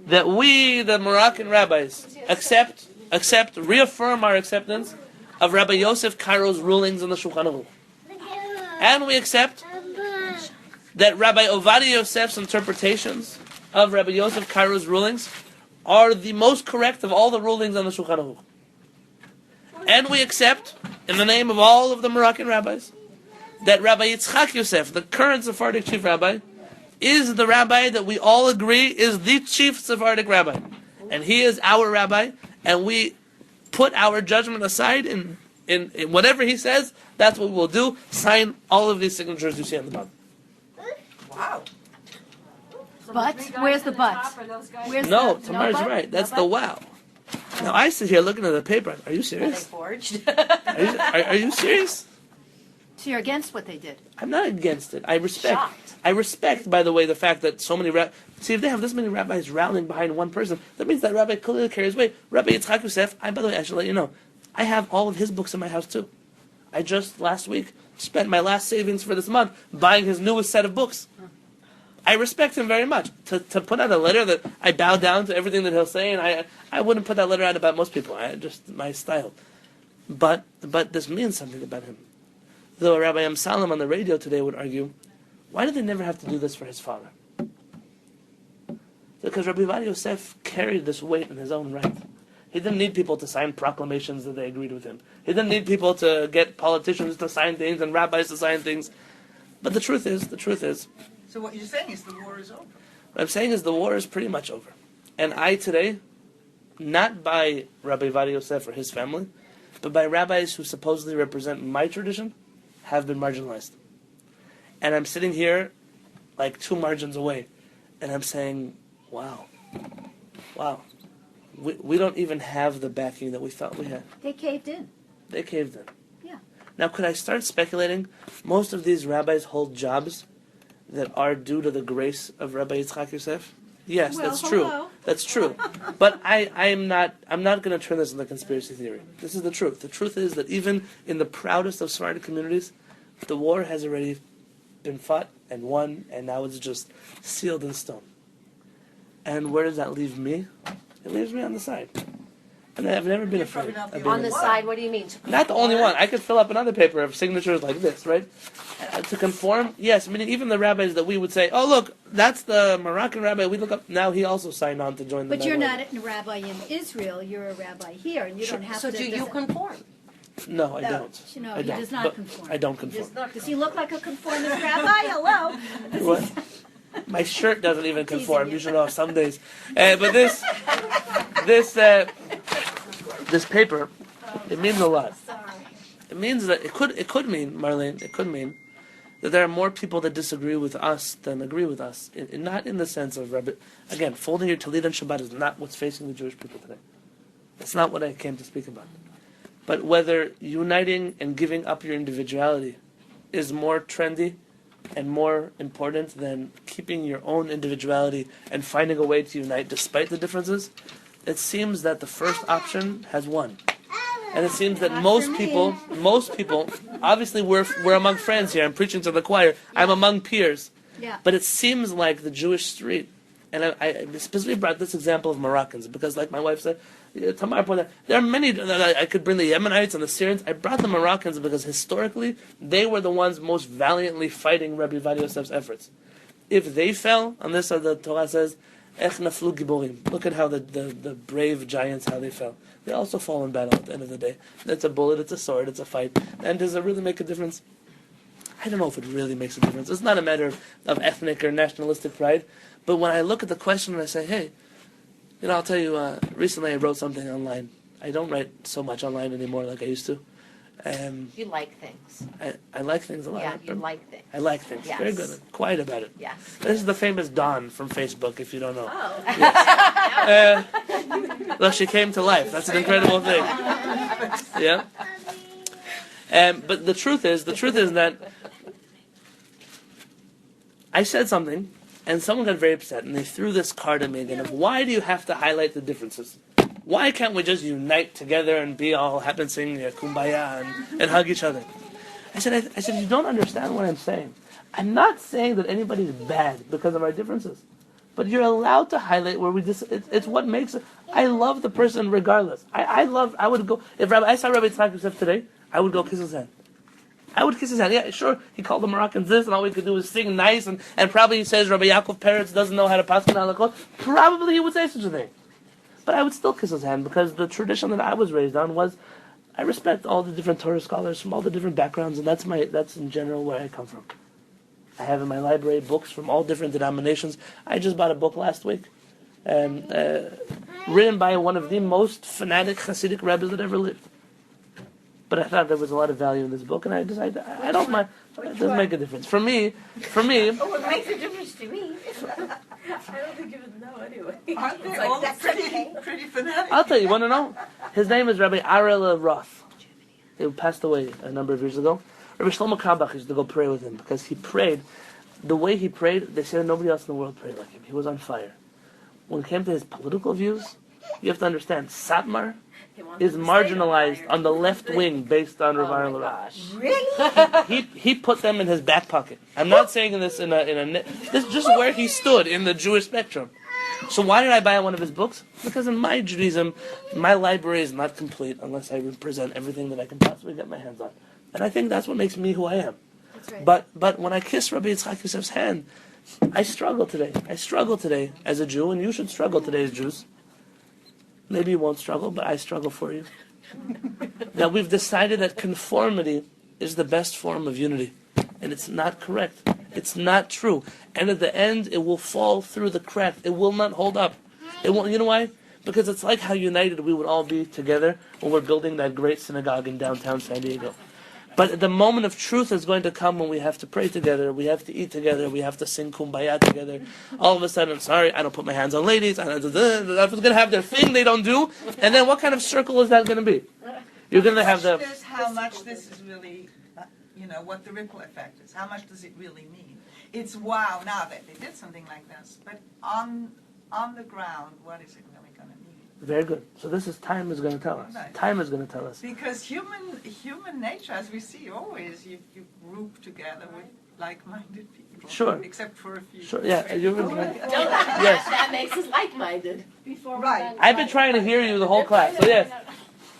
that we, the Moroccan rabbis, reaffirm our acceptance of Rabbi Yosef Cairo's rulings in the Shulchan Aruch. And we accept that Rabbi Ovadia Yosef's interpretations of Rabbi Yosef Cairo's rulings are the most correct of all the rulings on the Shulchan Aruch. And we accept, in the name of all of the Moroccan rabbis, that Rabbi Yitzchak Yosef, the current Sephardic chief rabbi, is the rabbi that we all agree is the chief Sephardic rabbi. And he is our rabbi, and we put our judgment aside in whatever he says, that's what we will do. Sign all of these signatures you see on the bottom. Wow. But where's the but? Where's No, the, Tamar's but? right. That's No the but? wow. Now I sit here looking at the paper. Are you Are they serious? forged? Are you serious? So you're against what they did. I'm not against it. I respect. Shocked. I respect, by the way, the fact that so many see, if they have this many rabbis rallying behind one person, that means that rabbi clearly carries weight. Rabbi Yitzchak Yosef, by the way, I should let you know, I have all of his books in my house too. I just last week spent my last savings for this month buying his newest set of books. I respect him very much. To put out a letter that I bow down to everything that he'll say, and I wouldn't put that letter out about most people. Just my style. But this means something about him. Though Rabbi Amsalem on the radio today would argue, why did they never have to do this for his father? Because Rabbi Ovadia Yosef carried this weight in his own right. He didn't need people to sign proclamations that they agreed with him. He didn't need people to get politicians to sign things and rabbis to sign things. But the truth is, So what you're saying is the war is over. what I'm saying is the war is pretty much over. And I today, not by Rabbi Ovadia Yosef or his family, but by rabbis who supposedly represent my tradition, have been marginalized. And I'm sitting here like 2 margins away, and I'm saying, wow. We don't even have the backing that we thought we had. They caved in. They caved in. Yeah. Now, could I start speculating? Most of these rabbis hold jobs that are due to the grace of Rabbi Yitzchak Yosef. Yes, Well, that's true. hello. That's true. But I'm not going to turn this into conspiracy theory. This is the truth. The truth is that even in the proudest of Sephardic communities, the war has already been fought and won, and now it's just sealed in stone. And where does that leave me? It leaves me on the side. And I've never been You're afraid. probably not the I've been On the side, what do you mean? not the only one. I could fill up another paper of signatures like this, right? To conform, yes. I mean, even the rabbis that we would say, oh, look, that's the Moroccan rabbi. We look up, now he also signed on to join the But you're bandwagon. not a rabbi in Israel. You're a rabbi here, and you Sure. don't have So to. do you conform? No, I don't. No, I he don't. does not But conform. I don't conform. Does he look like a conformist rabbi? Hello. What? My shirt doesn't even Teasing conform. you. You should know some days. But this paper, it means a lot. It means that it could mean, Marlene, it could mean that there are more people that disagree with us than agree with us. Not in the sense of, again, folding your Tallit on Shabbat is not what's facing the Jewish people today. That's not what I came to speak about. But whether uniting and giving up your individuality is more trendy and more important than keeping your own individuality and finding a way to unite despite the differences, it seems that the first option has won. And it seems that most people, obviously we're among friends here. I'm preaching to the choir. I'm among peers. Yeah. But it seems like the Jewish street, and I specifically brought this example of Moroccans because, like my wife said, Tamar pointed out, there are many. I could bring the Yemenites and the Syrians. I brought the Moroccans because historically they were the ones most valiantly fighting Rabbi Ovadia Yosef's efforts. If they fell, on this the Torah says, Ech naflu giborim. Look at how the brave giants, how they fell. They also fall in battle at the end of the day. It's a bullet, it's a sword, it's a fight. And does it really make a difference? I don't know if it really makes a difference. It's not a matter of ethnic or nationalistic pride. But when I look at the question and I say, hey, I'll tell you, recently I wrote something online. I don't write so much online anymore like I used to. You like things. I like things a lot. Yeah, you like things. I like things. Yes. Very good. I'm quiet about it. Yes. This is the famous Dawn from Facebook, if you don't know. Oh. Yes. Well, she came to life. That's an incredible thing. Yeah. But the truth is that I said something, and someone got very upset, and they threw this card at me again of, why do you have to highlight the differences? Why can't we just unite together and be all happy and sing kumbaya and hug each other? I said, you don't understand what I'm saying. I'm not saying that anybody's bad because of our differences. But you're allowed to highlight where we just, it's what makes it. I love the person regardless. I would go, if I saw Rabbi Yitzhak Yosef today, I would go kiss his hand. I would kiss his hand. Yeah, sure, he called the Moroccans this, and all we could do was sing nice, and probably he says Rabbi Yaakov Peretz doesn't know how to pass halakot. Probably he would say such a thing. But I would still kiss his hand because the tradition that I was raised on was, I respect all the different Torah scholars from all the different backgrounds, and that's in general where I come from. I have in my library books from all different denominations. I just bought a book last week, written by one of the most fanatic Hasidic rabbis that ever lived. But I thought there was a lot of value in this book, and I decided I don't mind. It doesn't make a difference for me. Oh, it makes a difference to me. I don't think you would know anyway. Aren't they It's all like, pretty fanatic? I'll tell you. Want to know? His name is Rabbi Arel Roth. He passed away a number of years ago. Rabbi Shlomo Karbach used to go pray with him because he prayed. The way he prayed, they said nobody else in the world prayed like him. He was on fire. When it came to his political views, you have to understand, Satmar is marginalized on the left wing based on Rabbi Arel Roth. Really? He put them in his back pocket. I'm not saying this this is just where he stood in the Jewish spectrum. So why did I buy one of his books? Because in my Judaism, my library is not complete unless I present everything that I can possibly get my hands on. And I think that's what makes me who I am. That's right. But when I kiss Rabbi Yitzchak Yosef's hand, I struggle today. I struggle today as a Jew, and you should struggle today as Jews. Maybe you won't struggle, but I struggle for you. Now we've decided that conformity is the best form of unity. And it's not correct. It's not true. And at the end, it will fall through the crack. It will not hold up. It won't. You know why? Because it's like how united we would all be together when we're building that great synagogue in downtown San Diego. But the moment of truth is going to come when we have to pray together, we have to eat together, we have to sing kumbaya together. All of a sudden, sorry, I don't put my hands on ladies, everyone's going to have their thing they don't do, and then what kind of circle is that going to be? You're going to have The question is how much this is really, what the ripple effect is. How much does it really mean? It's wow, now that they did something like this, but on the ground, what is it really going to mean? Very good. So time is going to tell us. Right. Time is going to tell us. Because human nature, as we see always, you group together with like-minded people. Sure. Except for a few. Sure, yeah. Yes. That makes us like-minded. Before we're Right. done, I've been trying to hear you the whole class, so yes.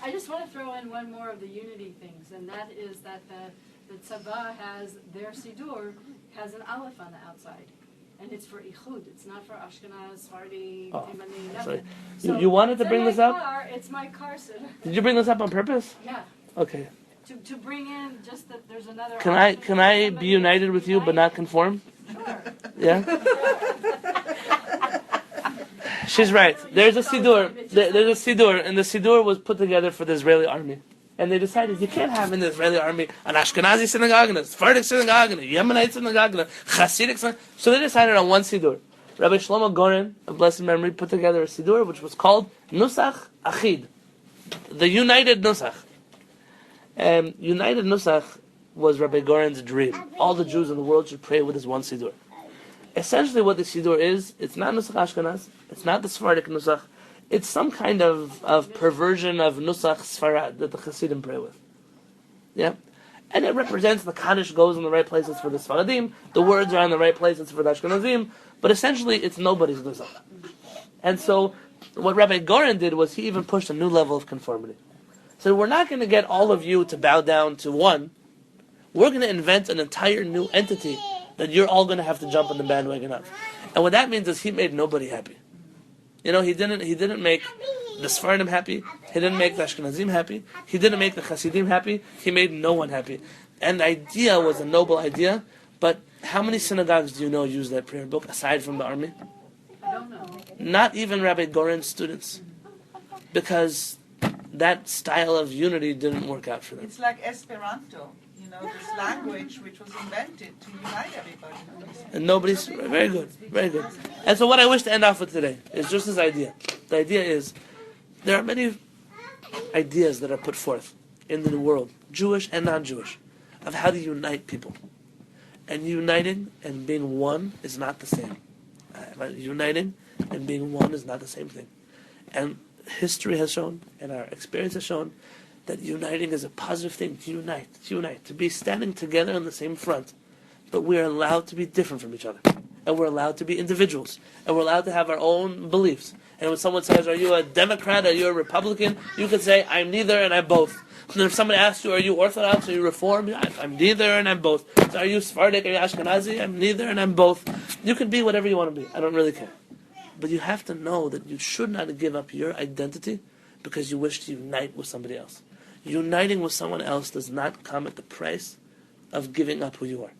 I just want to throw in one more of the unity things, and that is that the tzabah has, their siddur has an aleph on the outside. And it's for Ichud. It's not for Ashkenaz, Sephardi, Yemeni, nothing. Sorry. You wanted to bring this up? It's my car, Siddur. Did you bring this up on purpose? Yeah. Okay. To bring in just that there's another. Can I be united with you but not conform? Sure. Yeah? She's right. There's a Siddur. There's a Siddur, and the Siddur was put together for the Israeli army. And they decided you can't have in the Israeli army an Ashkenazi synagogue, and a Sephardic synagogue, and a Yemenite synagogue, and a Hasidic synagogue. So they decided on one Siddur. Rabbi Shlomo Goren, of blessed memory, put together a Siddur which was called Nusach Achid, the United Nusach. United Nusach was Rabbi Goren's dream. All the Jews in the world should pray with this one Siddur. Essentially what the Siddur is, it's not Nusach Ashkenaz, it's not the Sephardic Nusach, it's some kind of perversion of Nusach Sfarad that the Hasidim pray with. Yeah? And it represents the Kaddish goes in the right places for the Sfaradim, the words are in the right places for the Ashkenazim, but essentially it's nobody's Nusach. And so, what Rabbi Goren did was he even pushed a new level of conformity. So we're not going to get all of you to bow down to one, we're going to invent an entire new entity that you're all going to have to jump on the bandwagon of. And what that means is he made nobody happy. You know, he didn't make the Sfaradim happy, he didn't make the Ashkenazim happy, he didn't make the Hasidim happy, he made no one happy. And the idea was a noble idea, but how many synagogues do you know use that prayer book aside from the army? I don't know. Not even Rabbi Goren's students. Because that style of unity didn't work out for them. It's like Esperanto, you know, this language which was invented to unite everybody. And nobody's very good, very good. And so what I wish to end off with today is just this idea. The idea is there are many ideas that are put forth in the world, Jewish and non-Jewish, of how to unite people. And uniting and being one is not the same. Uniting and being one is not the same thing. And history has shown, and our experience has shown, that uniting is a positive thing. To unite, to be standing together on the same front. But we're allowed to be different from each other. And we're allowed to be individuals. And we're allowed to have our own beliefs. And when someone says, are you a Democrat, are you a Republican? You can say, I'm neither and I'm both. And if somebody asks you, are you Orthodox, are you Reformed? I'm neither and I'm both. So are you Sephardic, are you Ashkenazi? I'm neither and I'm both. You can be whatever you want to be. I don't really care. But you have to know that you should not give up your identity because you wish to unite with somebody else. Uniting with someone else does not come at the price of giving up who you are.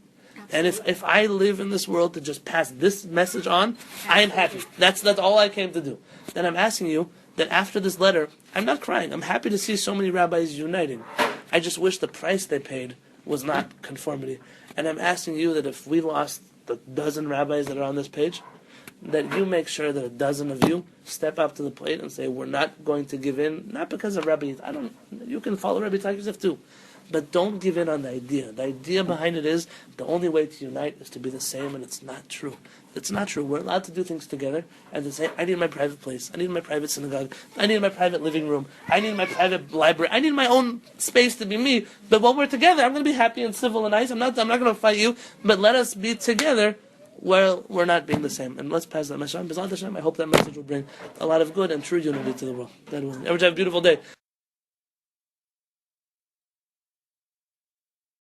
And if I live in this world to just pass this message on, I am happy. That's all I came to do. Then I'm asking you that after this letter, I'm not crying. I'm happy to see so many rabbis uniting. I just wish the price they paid was not conformity. And I'm asking you that if we lost the dozen rabbis that are on this page, that you make sure that a dozen of you step up to the plate and say, we're not going to give in, not because of Rabbi, you can follow Rabbi Yitzhak Yosef too, but don't give in on the idea. The idea behind it is the only way to unite is to be the same, and it's not true. It's not true. We're allowed to do things together and to say, I need my private place, I need my private synagogue, I need my private living room, I need my private library, I need my own space to be me, but when we're together, I'm going to be happy and civil and nice. I'm not going to fight you, but let us be together. Well, we're not being the same. And let's pass that message on. I hope that message will bring a lot of good and true unity to the world. Everyone have a beautiful day.